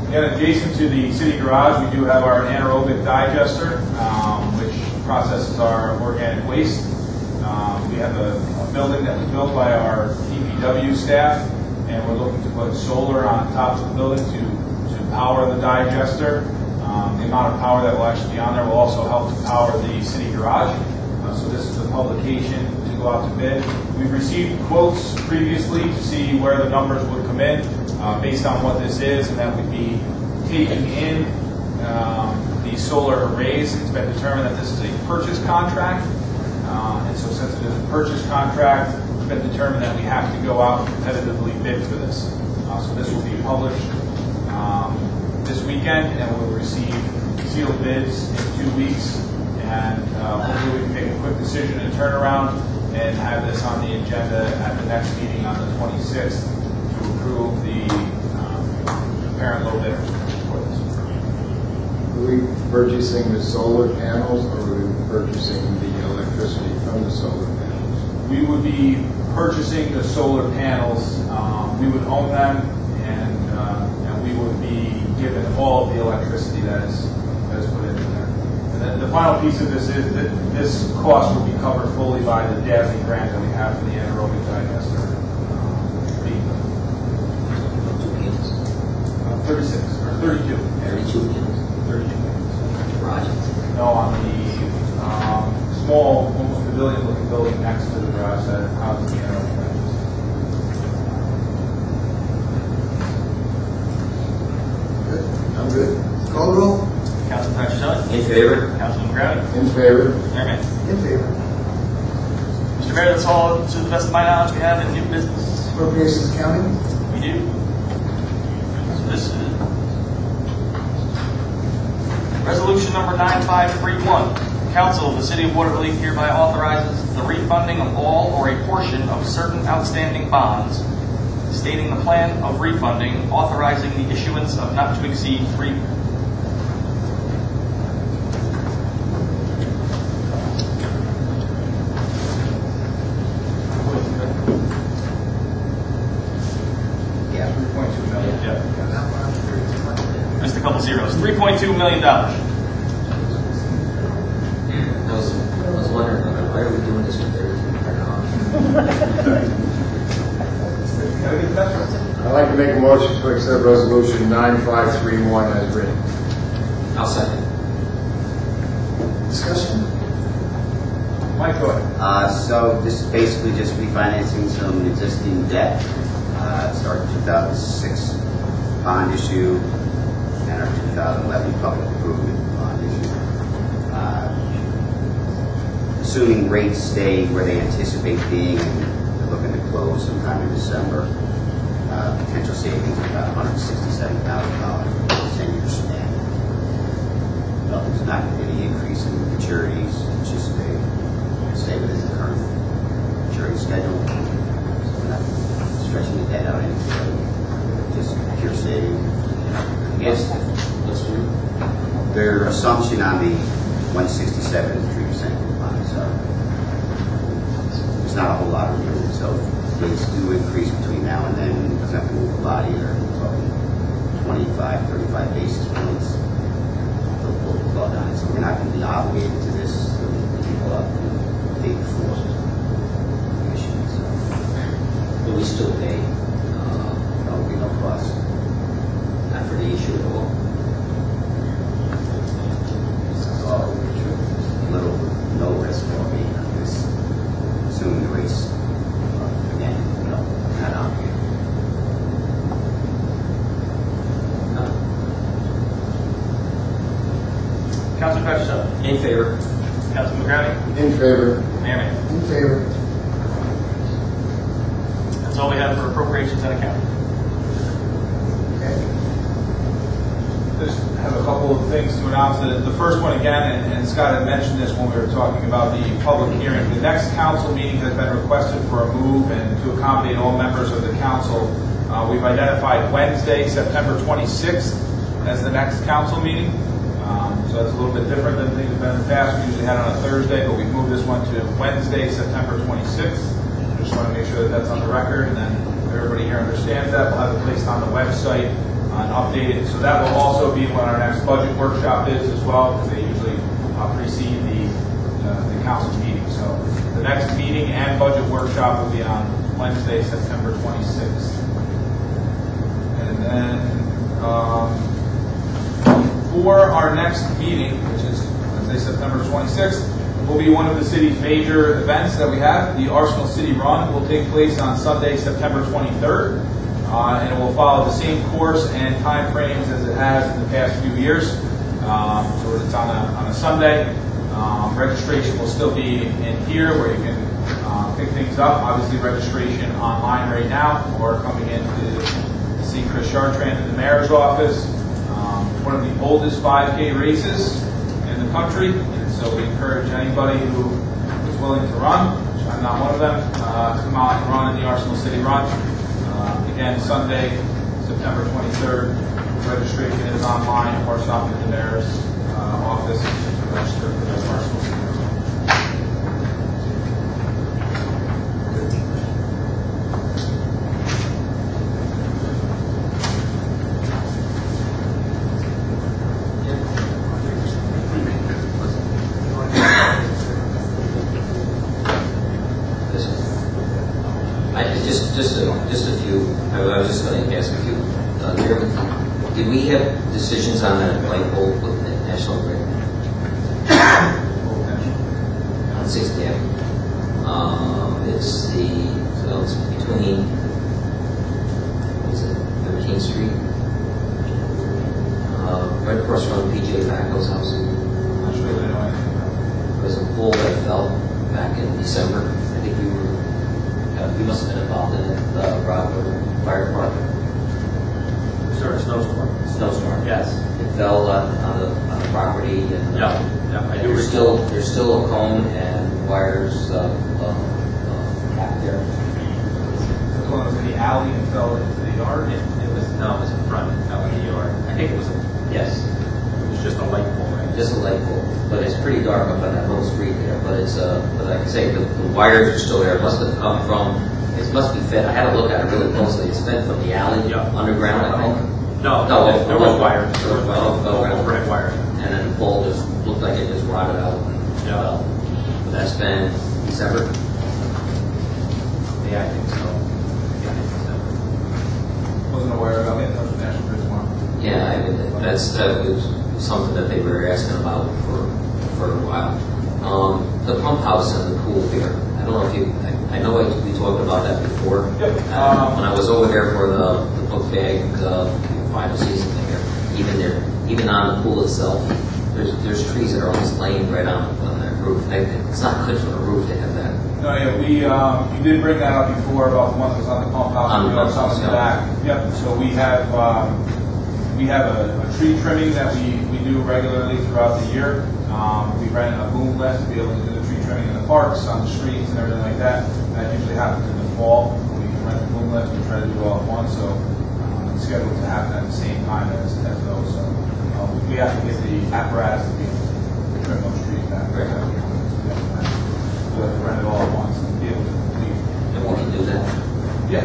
again, adjacent to the city garage, we do have our anaerobic digester, which processes our organic waste. We have a building that was built by our DPW staff, and we're looking to put solar on top of the building to power the digester. The amount of power that will actually be on there will also help to power the city garage. So this is a publication to go out to bid. We've received quotes previously to see where the numbers would come in based on what this is, and that would be taking in the solar arrays. It's been determined that this is a purchase contract. And so since it is a purchase contract, it's been determined that we have to go out and competitively bid for this. So this will be published this weekend, and we'll receive sealed bids in 2 weeks. And hopefully we can make a quick decision and turn around and have this on the agenda at the next meeting on the 26th to approve the parent low bidder for this. Are we purchasing the solar panels, or are we purchasing the electricity from the solar panels? We would be purchasing the solar panels. We would own them, and we would be given all of the electricity that is put into there. And then the final piece of this is that this cost will be covered fully by the DASNY grant that we have for the anaerobic digester. 36 or 32. 32 units. 32. Garage. No, on the small, almost pavilion-looking building next to the garage that houses the anaerobic digester. Good. I'm good. Call the roll. Councilman Patricelli? In favor? Councilman Crowley? In favor? Mayor Mann? In favor. Mr. Mayor, that's all, to the best of my knowledge, we have in new business. Appropriations accounting. We do. So this is resolution number 9531. Council of the City of Watervliet hereby authorizes the refunding of all or a portion of certain outstanding bonds, stating the plan of refunding, authorizing the issuance of not to exceed 3. Yeah. 3.2 million. Yeah. Just a couple zeros. $3.2 million. I was wondering, why are we doing this with everything turned on? I'd like to make a motion to accept resolution 9531 as written. I'll second. Discussion? Mike, go ahead. So this is basically just refinancing some existing debt. Started 2006 bond issue and our 2011 public improvement bond issue. Assuming rates stay where they anticipate being, and they're looking to close sometime in December, potential savings of about $167,000 for the 10-year span. Well, there's not going to be any increase in maturities, it's just stay within the current maturity schedule. So we're not stretching the debt out any further, just pure saving. Yes, their assumption on the 167 is 3% coupon, so there's not a whole lot of room. So rates do increase between now and then. It doesn't have to move a lot either. We're talking 25, 35 basis points. They'll pull the plug on it. So we're not going to be obligated to this. So we'll keep up. big force issue. So, but we still pay no cost. Not for the issue at all. So, little, no risk for me. I'm just assuming the race, again, not on here. Councilor Petroselli. In favor. Councilor McGrady. In favor. Mayor May. In favor. That's all we have for appropriations and accounting. Okay. Just have a couple of things to announce. The first one again, and Scott had mentioned this when we were talking about the public hearing. The next council meeting has been requested for a move and to accommodate all members of the council. We've identified Wednesday, September 26th as the next council meeting. So that's a little bit different than things have been in the past. We usually had it on a Thursday, but we've moved this one to Wednesday, September 26th. Just want to make sure that that's on the record, and then everybody here understands that. We'll have it placed on the website and updated. So that will also be when our next budget workshop is as well, because they usually precede the council meeting. So the next meeting and budget workshop will be on Wednesday, September 26th. And then for our next meeting, which is Wednesday, September 26th, will be one of the city's major events that we have. The Arsenal City Run will take place on Sunday, September 23rd, and it will follow the same course and time frames as it has in the past few years. So it's on a Sunday. Registration will still be in here where you can pick things up. Obviously, registration online right now, or coming in to see Chris Chartrand in the mayor's office. One of the oldest 5K races in the country, and so we encourage anybody who is willing to run, which I'm not one of them, to come out and run in the Arsenal City Run. Again, Sunday, September 23rd. Registration is online or stop at the mayor's office to register for the Arsenal City Run. Just a few. I was just going to ask a few. Did we have decisions on that light bulb with the National Grid on 6th Avenue? It's between 13th Street, right across from PJ Bacco's house. I'm not sure that I know anything about it. There was a pole that fell back in December. I think we must have been involved in it, the Rockwood Fire Department. Sort of snowstorm. Snowstorm. Yes. It fell on the property, and I do. there's still a cone and wires back there. The one was in the alley and fell into the yard. It was in front of the yard. I think it was Yes, it was just a light pole, right? just a light pole, but it's pretty dark up on that whole street there. But it's but like I say, the wires are still there. It must have come from. It must be fed. I had to look at it really closely. It's fed from the alley underground, I think. No, there was wires. There was overhead wires. And then the pole just looked like it just rotted out. Yeah. But that's been December. Yeah, I think so. Wasn't aware about it. That was National Grid tomorrow. Yeah, that was something that they were asking about for a while. The pump house and the pool here. I don't know if you. I know we talked about that before. Yep. When I was over there for the book bag final season there, even on the pool itself, there's trees that are almost laying right on that roof. It's not good for the roof to have that. No, yeah, we did bring that up before about the one that was on the pump house. On the pump house, in the back. Yep. So we have a tree trimming that we do regularly throughout the year. We rent a boom lift to be able to do the tree trimming in the parks, on the streets, and everything like that. That usually happens in the fall. We rent the boom lift. We try to do it all at once. So it's scheduled to happen at the same time as those. So we have to get the apparatus to be able to trim those trees back. We have to rent it all at once and be able to complete. And we can do that. Yeah.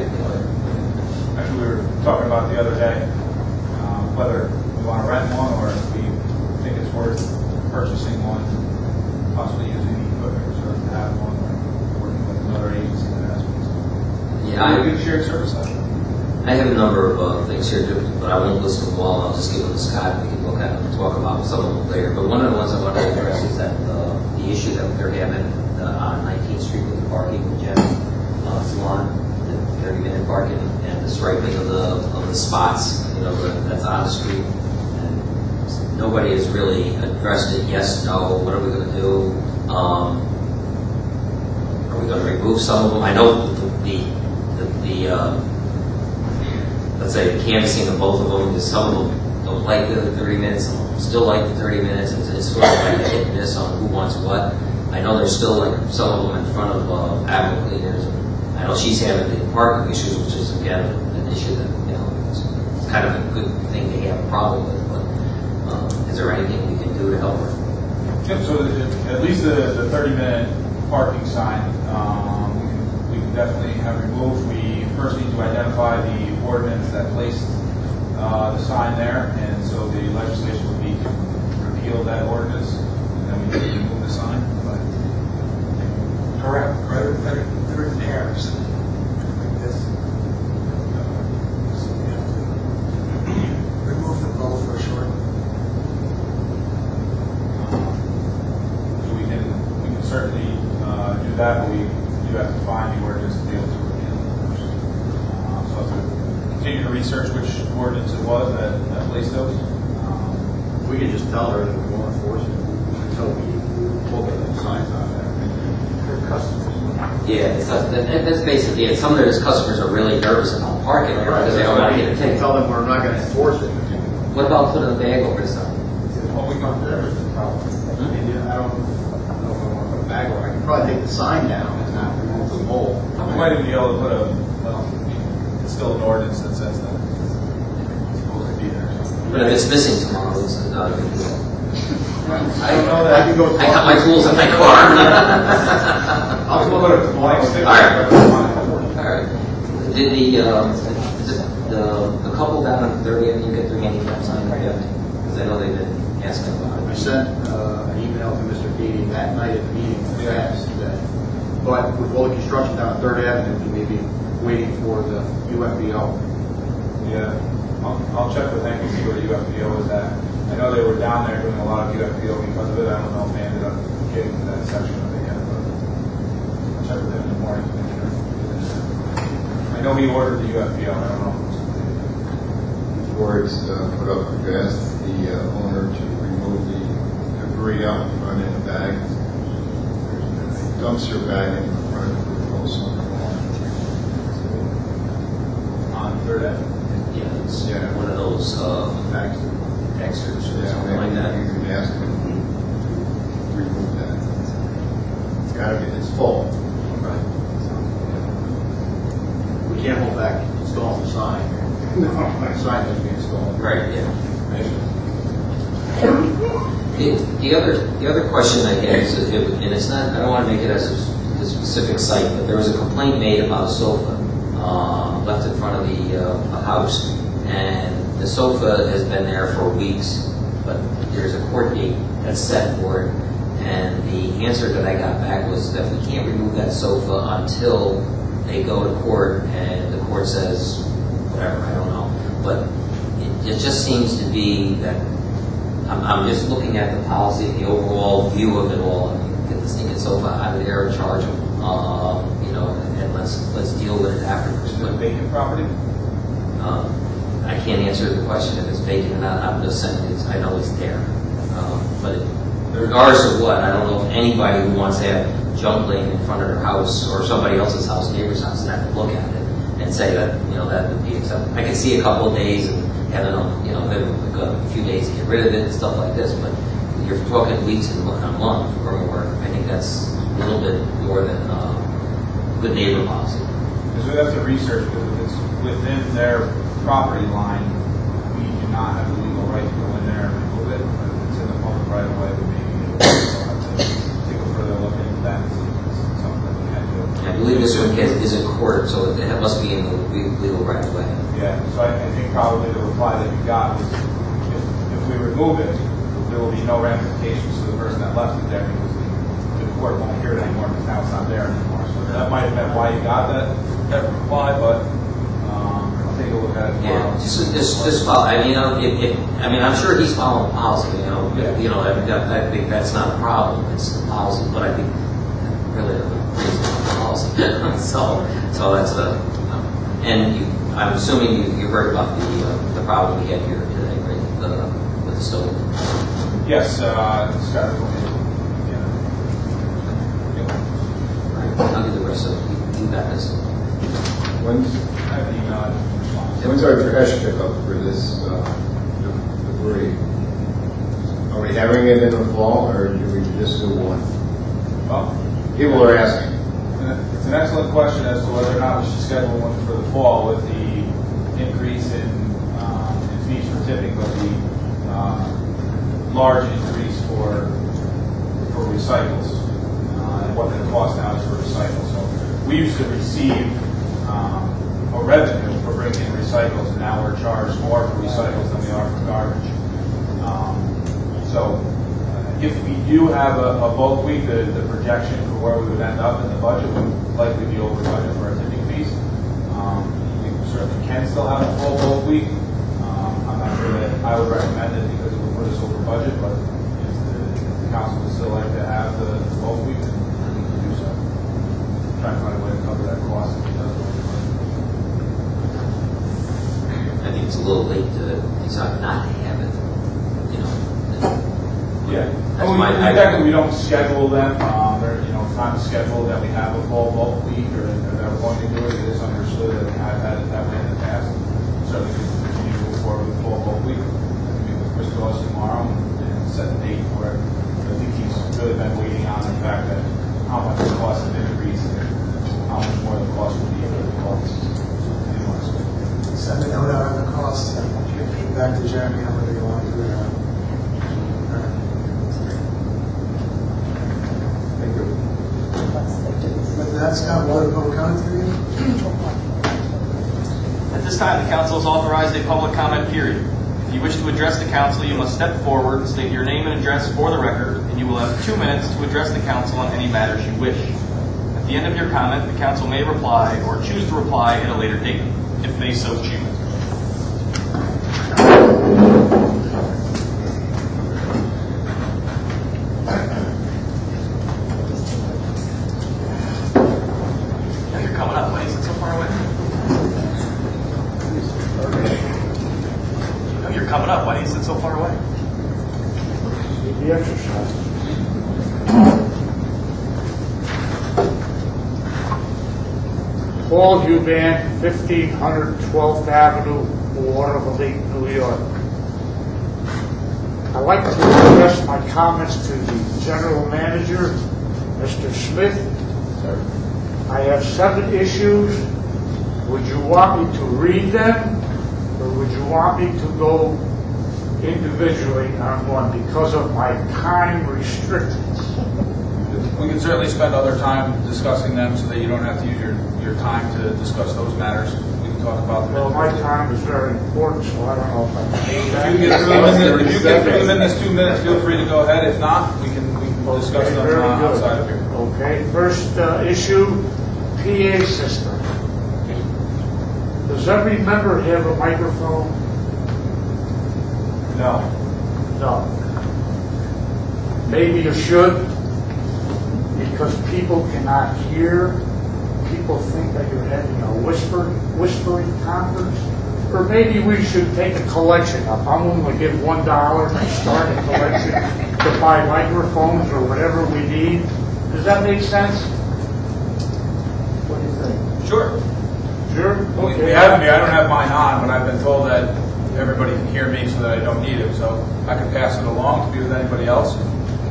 Actually, we were talking about the other day whether we want to rent one or if we think it's worth purchasing one, possibly using the equipment reserve to have one. an agency that has one. Yeah, Good shared service. I have a number of things here, but I won't list them all. I'll just give them to Scott. We can look at them and talk about some of them later. But one of the ones I want to address is that the issue that they're having on 19th Street with the parking, the gym salon, the 30-minute parking, and the striping of the spots, that's on the street. And nobody has really addressed it. Yes, no. What are we going to do? Are we going to remove some of them? I know let's say the canvassing of both of them, because some of them don't like the 30 minutes, some of them still like the 30 minutes, and it's sort of like a hit and miss on who wants what. I know there's still like some of them in front of Apple Cleaners. I know she's having the parking issues, which is again an issue that it's kind of a good thing to have a problem with. But is there anything we can do to help her? Yep, so at least the 30-minute parking sign, we can definitely have removed. We first need to identify the ordinance that placed the sign there, and so the legislation would be to repeal that ordinance, and then we need to remove the sign. But Correct. They're in pairs. Like this. Remove them both for sure. So we can certainly do that, but we do have to find the ordinance to be able to repeal it first. So I'll have to continue to research which ordinance it was that placed those. We could just tell her that we won't enforce it until we look at the signs on there. They're customers. Yeah, that's basically it. Some of those customers are really nervous about parking there because they don't want to get a ticket. Tell them we're not going to enforce it. What about putting a bag over the sign? Well, we can't do everything. I mean, I don't know if I want to put a bag over. I can probably take the sign down and not remove the mold. We might even be able to put it's still an ordinance that says that it's supposed to be there. But if it's missing tomorrow, it's not a big deal. I don't know that. I got my tools in my car. I'll just put a blank sticker. All right. Did the couple down on 30th, you get their handicap sign up yet? Because I know they've been asking about it. I sent an email to Mr. Keating that night at the meeting. But with all the construction down on 3rd Avenue, we may be waiting for the UFBO. Yeah, I'll check with Hank and see where the UFPO is at. I know they were down there doing a lot of UFPO because of it. I don't know if they ended up getting to that section of it yet, but I'll check with them in the morning to make sure. I know he ordered the UFPO. I don't know. Before it's put up, we've asked the owner to remove the debris out in front in the bag. There's a dumpster bag in front of the post on the lawn. On 3rd Avenue? Yeah, it's one of those Dexters or something like that. You can ask him to remove that. It's got to be, it's full. Right. We can't hold back installing the sign. No, my sign has to be installed. Right, yeah. The other question I get is, and it's not, I don't want to make it as a specific site, but there was a complaint made about a sofa left in front of the house, and the sofa has been there for weeks, but there's a court date that's set for it, and the answer that I got back was that we can't remove that sofa until they go to court, and the court says whatever, I don't know, but it just seems to be that I'm just looking at the policy, the overall view of it all. I mean, get the stinking sofa out of there and charge them, and let's deal with it afterwards. Is it a vacant property? I can't answer the question if it's vacant or not. I'm just saying I know it's there. But regardless of what, I don't know if anybody who wants to have junk laying in front of their house or somebody else's house, neighbor's house, and have to look at it and say that that would be acceptable. I can see a couple of days and having a few days to get rid of it and stuff like this, but you're talking weeks and a month or more. I think that's a little bit more than good neighbor policy. Because we have to research, because if it's within their property line, we do not have the legal right to go in there and remove it. But if it's in the public right of way, we maybe have to take a further look into that and see if it's something that we can do. I believe this one is in court, so it must be in the legal right of way. Yeah, so I think probably the reply that you got was if we remove it, there will be no ramifications to the person that left it there because the court won't hear it anymore because now it's not there anymore. So that might have been why you got that reply, but I'll take a look at it tomorrow. Yeah, just follow. I mean, I mean, I'm sure he's following policy. I think that's not a problem. It's the policy, but I think really the policy. so that's I'm assuming you heard about the problem we had here today, right? With the stove. Yes, Scott. I'll do the rest of it. You got this. When's our trash pickup for this debris? Are we having it in the fall, or do we just do one? Well, people are asking. It's an excellent question as to whether or not we should schedule one for the fall with the increase in fees for tipping, but the large increase for recycles and what the cost now is for recycles. So we used to receive a revenue for bringing in recycles, and now we're charged more for recycles than we are for garbage. So if we do have a bulk week, the projection for where we would end up in the budget would likely be over budget for our tipping fees. We certainly can still have a full bulk week. I'm not sure that I would recommend it because it would put us over budget, but if the council would still like to have the bulk week, then we can do so. Try and find a way to cover that cost if it does. I think it's a little late to decide not to have it. Yeah. That's We don't schedule them. It's not scheduled that we have a full bulk week or that we're going to do it. It is understood that I've had it that way in the past. So we can continue to move forward with full bulk week. Meet with Chris Goss tomorrow and set the date for it. I think he's really been waiting on the fact that how much the cost of increase and how much more the cost will be for the costs. Send a note out on the cost and give feedback to Jeremy on whether you want to do it or not. With that, Scott, what public comment period? At this time, the council has authorized a public comment period. If you wish to address the council, you must step forward, state your name and address for the record, and you will have 2 minutes to address the council on any matters you wish. At the end of your comment, the council may reply or choose to reply at a later date, if they so choose. Coming up, why do you sit so far away? The exercise. Paul Huban, 1500 12th Avenue, Watervliet, New York. I'd like to address my comments to the General Manager, Mr. Smith. I have 7 issues. Would you want me to read them? Or would you want me to go individually on one because of my time restrictions? We can certainly spend other time discussing them so that you don't have to use your time to discuss those matters. We can talk about them. Well, my time is very important, so I don't know if I can do that. If you get through them in this 2 minutes, feel free to go ahead. If not, we can discuss them outside of here. Okay, first issue, PA system. Does every member have a microphone? No. No. Maybe you should, because people cannot hear. People think that you're having a whispering conference. Or maybe we should take a collection up. I'm willing to give $1 to start a collection to buy microphones or whatever we need. Does that make sense? What do you think? Sure. Sure? Okay. I don't have mine on, but I've been told that everybody can hear me so that I don't need it. So I can pass it along to be with anybody else.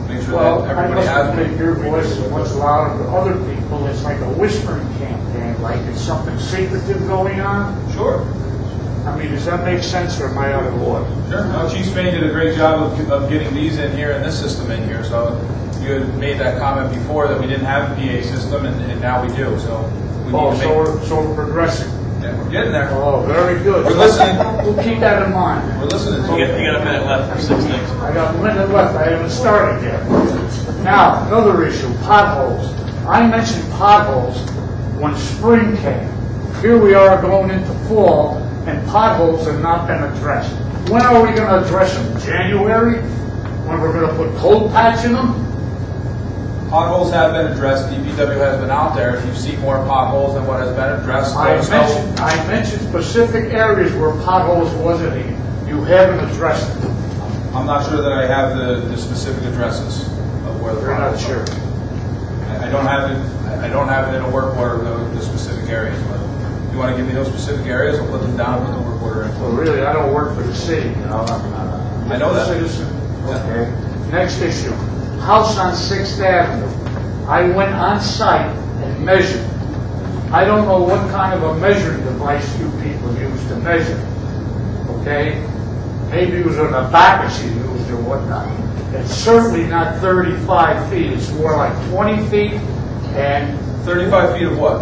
Make sure that everybody has it. Make your voice much louder to other people. It's like a whispering campaign, like it's something secretive going on. Sure. I mean, does that make sense, or am I out of order? Sure. No, Chief Spain did a great job of getting these in here and this system in here. So you had made that comment before that we didn't have a PA system, and now we do. So we need to so we're progressing. Yeah, we're getting there. Oh, very good. We're listening. We'll keep that in mind. We're listening. You got a minute left for 6 things. I got a minute left. I haven't started yet. Now, another issue, potholes. I mentioned potholes when spring came. Here we are going into fall, and potholes have not been addressed. When are we going to address them? January? When we're going to put cold patch in them? Potholes have been addressed. DPW has been out there. If you see more potholes than what has been addressed, I mentioned specific areas where potholes wasn't in. You haven't addressed them. I'm not sure that I have the specific addresses of where the You're not potholes sure. are. I don't have it. I don't have it in a work order, the specific areas. But if you want to give me those specific areas, I'll put them down and put the work order in. Well, really, I don't work for the city, you know. I know that. Citizen. Okay. Next issue. House on 6th Avenue. I went on site and measured. I don't know what kind of a measuring device you people use to measure. Okay? Maybe it was an abacus you used or whatnot. It's certainly not 35 feet. It's more like 20 feet and 35 feet of what?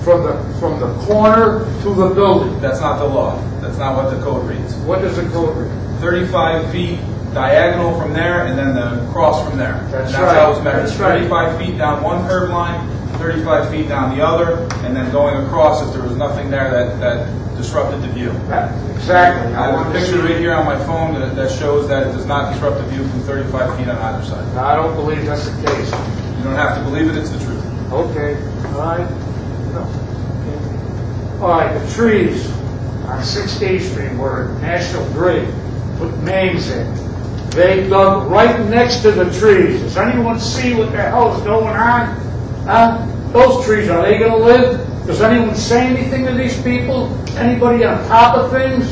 from the corner to the building. That's not the law. That's not what the code reads. What does the code read? 35 feet diagonal from there, and then the cross from there. That's and right. how it's measured. That's right. 35 feet down one curb line, 35 feet down the other, and then going across if there was nothing there that disrupted the view. Exactly. I have a picture right here on my phone that shows that it does not disrupt the view from 35 feet on either side. I don't believe that's the case. You don't have to believe it, it's the truth. Okay. All right. No. All right, the trees on 68th Street where National Grid put names in. They dug right next to the trees. Does anyone see what the hell is going on? Huh? Those trees, are they going to live? Does anyone say anything to these people? Anybody on top of things?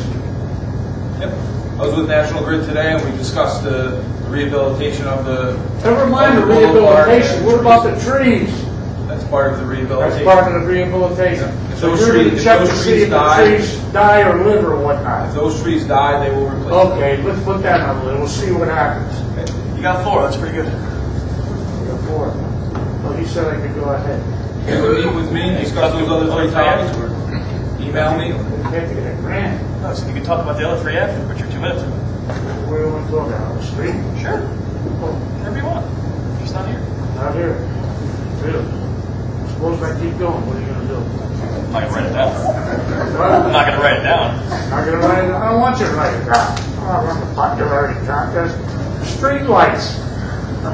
Yep. I was with National Grid today, and we discussed the rehabilitation of the... Never mind the rehabilitation. What about the trees? That's part of the rehabilitation. That's part of the rehabilitation. If So those you're going to trees- check if to those see trees if the die- trees die or live or whatnot. If those trees die, they will replace them. Okay, let's put that on the list. We'll see what happens. You got 4, that's pretty good. Before. Oh, he said I could go ahead. You can meet with me, discuss those other 3 topics, or email me. We have to get a grant. No, so you can talk about the other 3 after, put your 2 minutes in. Where do we want to go down the street? Sure. Oh, Wherever you want. He's not here. not here. Really? Suppose I keep going. What are you going to do? I'm not going to write it down. What? I'm not going to write it down. Not going to write it. I don't want you to write it down. I don't want the popularity contest. Street lights.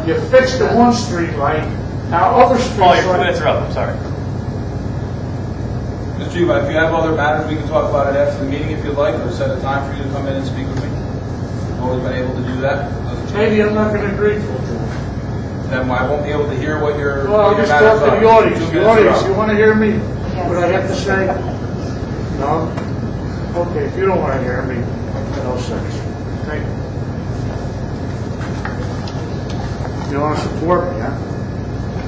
You fixed the one street light. Now other street Oh, your 2 lights. minutes are up. I'm sorry. Mr. Juba, if you have other matters, we can talk about it after the meeting if you'd like, or set a time for you to come in and speak with me. I've always been able to do that. Maybe I'm not going to agree to it. Then I won't be able to hear what your Well, what your just matters talk to are. the audience. 2 The minutes are audience, up. you want to hear me? What I have to say? No? Okay, if you don't want to hear me, no sense. Thank you. You want to support me, huh?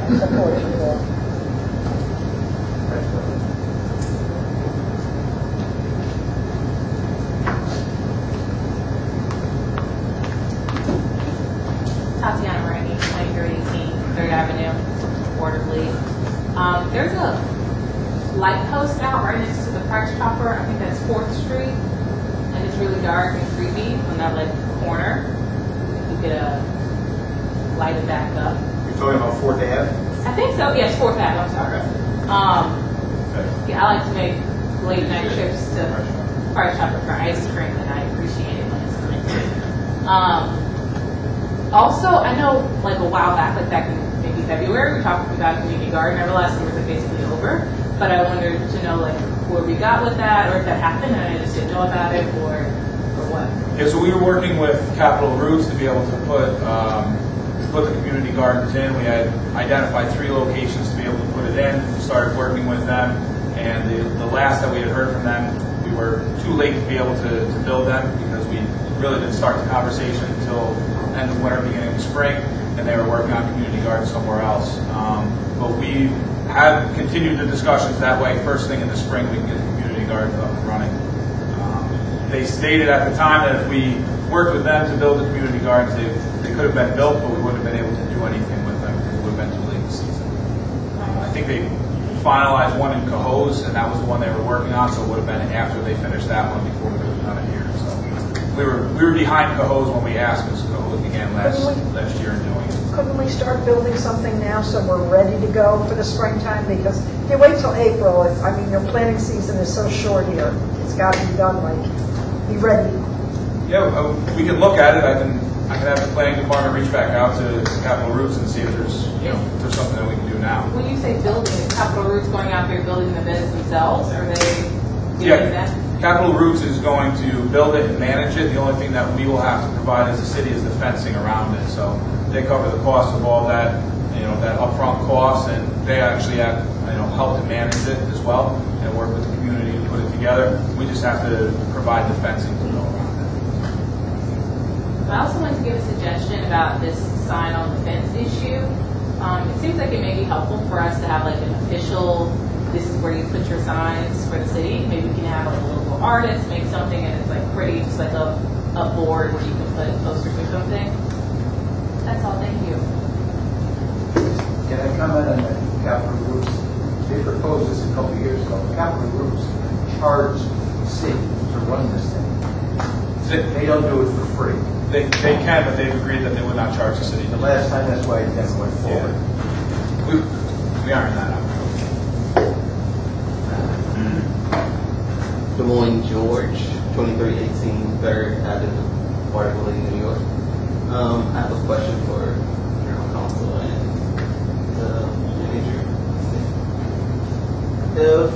I support you there. Tatiana Marini, 2318 3rd Avenue, Watervliet. There's a light post out right next to the Price Chopper. I think that's 4th Street, and it's really dark and creepy on that like corner. You could light it back up. You're talking about 4th Ave? I think so. Yes, 4th Avenue. I'm sorry. Yeah, I like to make late night trips to Price Chopper for ice cream, and I appreciate it when it's nice. Also, I know like a while back, like back in maybe February, we talked about community garden. I realized it was like basically over, but I wanted to know like where we got with that, or if that happened and I just didn't know about it, or what. Yeah, so we were working with Capital Roots to be able to put the community gardens in. We had identified 3 locations to be able to put it in. We started working with them, and the last that we had heard from them, we were too late to be able to build them because we really didn't start the conversation until end of winter, beginning of spring, and they were working on community gardens somewhere else. But we have continued the discussions that way. First thing in the spring, we can get the community gardens up and running. They stated at the time that if we worked with them to build the community gardens, they could have been built, but we wouldn't have been able to do anything with them because it would have been too late in the season. I think they finalized one in Cohoes, and that was the one they were working on, so it would have been after they finished that one before we would have done it here. So we were behind Cohoes when we asked, because Cohoes began last year in doing it. Couldn't we start building something now so we're ready to go for the springtime? Because if you wait till April, your planting season is so short here. It's got to be done, be ready. Yeah, we can look at it. I can have the planning department reach back out to Capital Roots and see if there's something that we can do now. When you say building, is Capital Roots going out there building the beds themselves, or are they doing that? Capital Roots is going to build it and manage it. The only thing that we will have to provide as a city is the fencing around it. So they cover the cost of all that, that upfront cost, and they actually have, help to manage it as well and work with the community to put it together. We just have to provide the fencing to go around it. I also wanted to give a suggestion about this sign on the fence issue. It seems like it may be helpful for us to have an official, this is where you put your signs for the city. Maybe we can have a local artist make something and it's pretty, just a board where you can put posters or something. That's all, thank you. Can I comment on the Capital Roots? They proposed this a couple of years ago. Capital Roots charged the city to run this thing. They don't do it for free. They can, but they've agreed that they would not charge the city. The last time, that's why it never went forward. Yeah. We ironed that out. Des Moines, George, 2318 3rd Avenue, Watervliet, New York. I have a question for General Counsel and the manager. If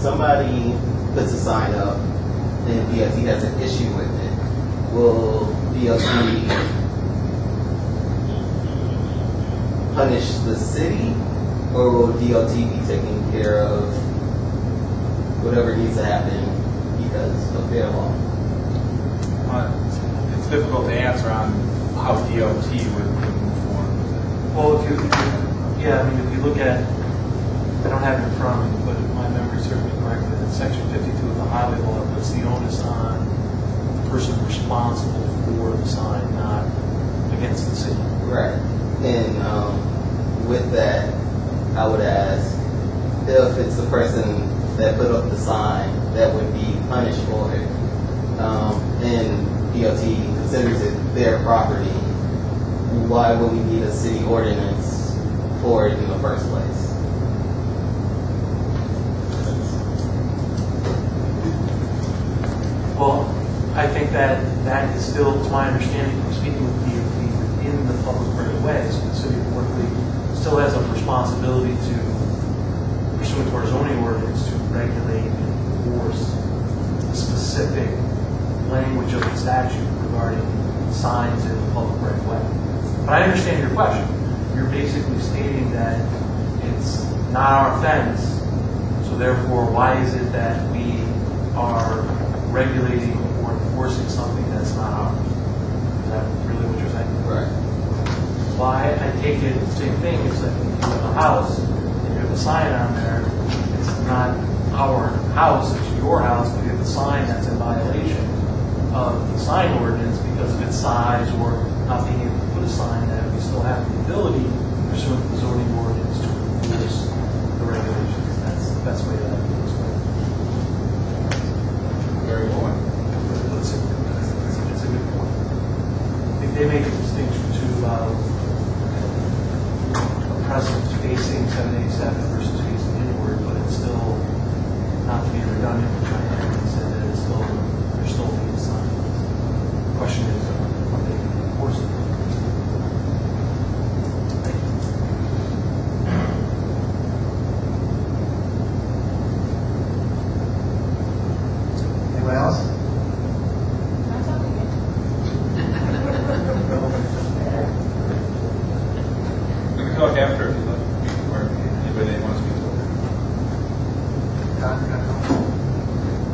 somebody puts a sign up and DOT has an issue with it, will DOT punish the city, or will DOT be taking care of whatever needs to happen because of their law? It's difficult to answer on how DOT would move forward with it. Well, if you look at, I don't have it in front of me, but if my memory serves me correctly, that Section 52 of the highway law puts the onus on the person responsible for the sign, not against the city. Right. And with that, I would ask if it's the person that put up the sign that would be punished for it, and DOT considers it their property, why would we need a city ordinance for it in the first place? Well, I think that is still, to my understanding from speaking with DOT, within the public right of way. So the city of Watervliet still has a responsibility to, pursuant to our zoning ordinance, to regulate and enforce the specific language of the statute regarding signs in the public right of way. But I understand your question. You're basically stating that it's not our offense, so therefore why is it that we are regulating or enforcing something that's not ours? Is that really what you're saying? Right. Why I take it the same thing is that when you have a house and you have a sign on there, it's not our house, it's your house, but you have a sign that's in violation of the sign ordinance because of its size or not being able to put a sign that we still have the ability pursuant to the zoning ordinance to enforce the regulations. That's the best way to explain it. Very good point. It's a good point. I think they make a distinction too about a presence facing 787 versus facing inward, but it's still, not to be redundant, which I am, and said that it's still, there's still being signed. The question is, are they enforcing it? Thank you. Anyone else? We can talk after if you'd like, or anybody that wants to speak to it.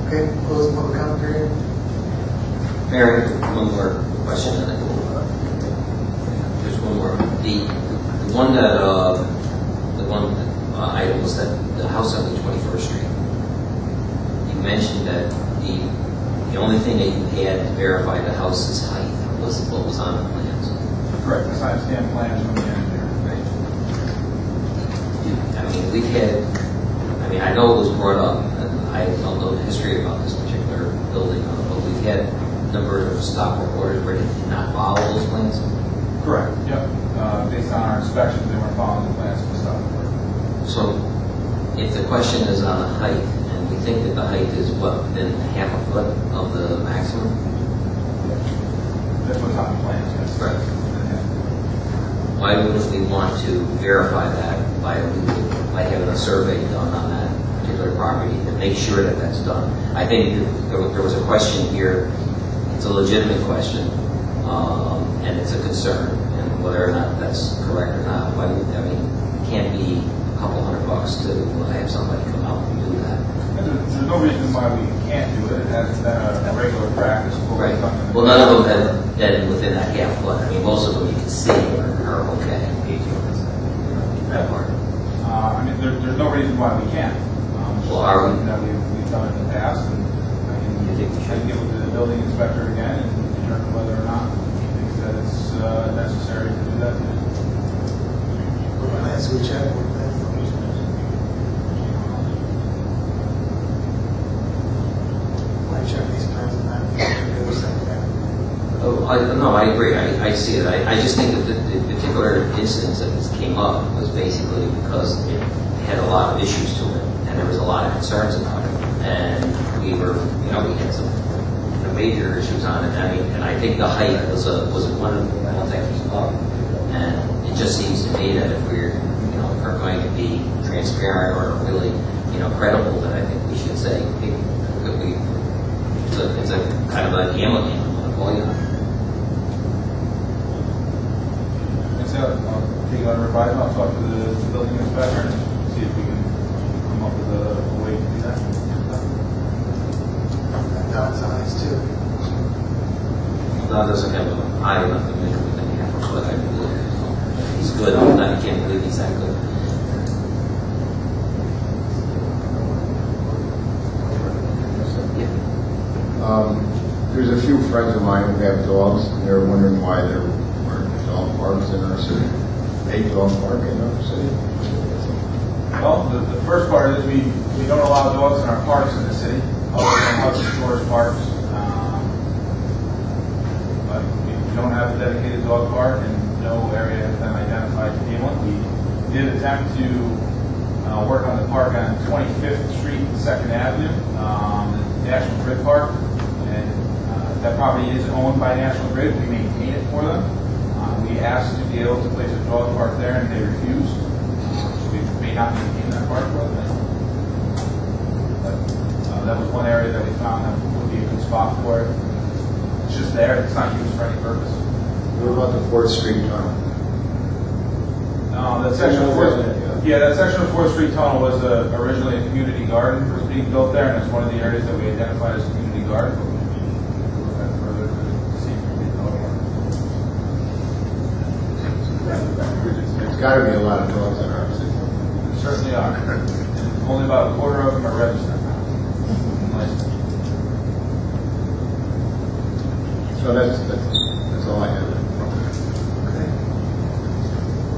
Okay, close the public comment period. Mayor, one more question. Just one more. The one item was that the house on the 21st Street. You mentioned that the only thing that you had to verify the house's height was what was on the plans. Correct. The side stand plans from the engineer. Right. I know it was brought up, and I don't know the history about this particular building, but we've had a number of stop work orders where it did not bother question is on the height, and we think that the height is what, within half a foot of the maximum? That's what's on the plans. That's Right. Why wouldn't we want to verify that by having a survey done on that particular property to make sure that that's done? I think there was a question here, it's a legitimate question, and it's a concern, and whether or not that's correct or not. Why would, I mean, it can't be a couple $100 to have somebody come out and do that. There's no reason why we can't do it. It hasn't been a regular practice. Right. Well, none of them have been within that half foot. I mean, most of them you can see are okay. That part. I mean, there's no reason why we can't. Well, are we? That we've done in the past, and I can get with the building inspector again and determine whether or not he thinks that it's necessary to do that. Plans we check. Check these plans and that. Oh, no, I agree. I see it. I just think that the particular instance that this came up was basically because it had a lot of issues to it, and there was a lot of concerns about it, and we were, we had some major issues on it. And I think the height was one of the ones that came up, and it just seems to me that if we're, are going to be transparent or really, credible, that I think we should say, hey, could we? It's a kind of a gambling game. I'll take it under advisement. I'll talk to the building inspector and see if we can come up with a way to do that. That was eyes too. That doesn't have a high enough to measure within half a foot, I believe. He's good. I can't believe he's that good. There's a few friends of mine who have dogs, and they're wondering why there aren't dog parks in our city. A dog park in our city. Well, the first part is we don't allow dogs in our parks in the city, other than Hudson Shores parks. But we don't have a dedicated dog park, and no area has been identified to be one. We did attempt to work on the park on 25th Street and 2nd Avenue, the National Grid Park. That property is owned by National Grid. We maintain it for them. We asked to be able to place a dog park there, and they refused. So we may not maintain that park for them. But that was one area that we found that would be a good spot for it. It's just there. It's not used for any purpose. What about the 4th Street tunnel? That section of 4th, that section of 4th Street tunnel was originally a community garden that was being built there, and it's one of the areas that we identified as a community garden. There's got to be a lot of dogs in our city. There certainly are. Only about a quarter of them are registered now. So that's all I have. Okay.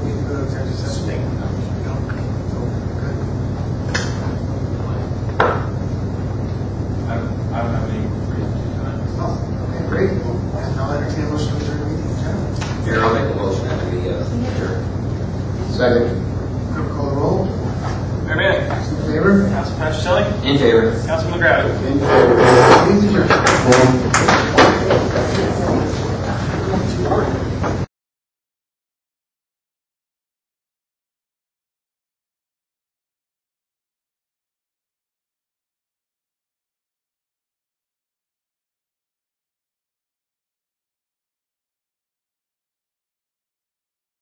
We need to go to executive session. I don't have any reason to tonight. Oh, okay, great. And I'll entertain a motion to adjourn the meeting. Gentlemen. Here, I'll make a motion after we adjourn. Second. Clerk, call the roll. Mayor Manning. In favor? Councilman Patricelli. In favor. Councilman McGrath. In favor. Meeting's adjourned.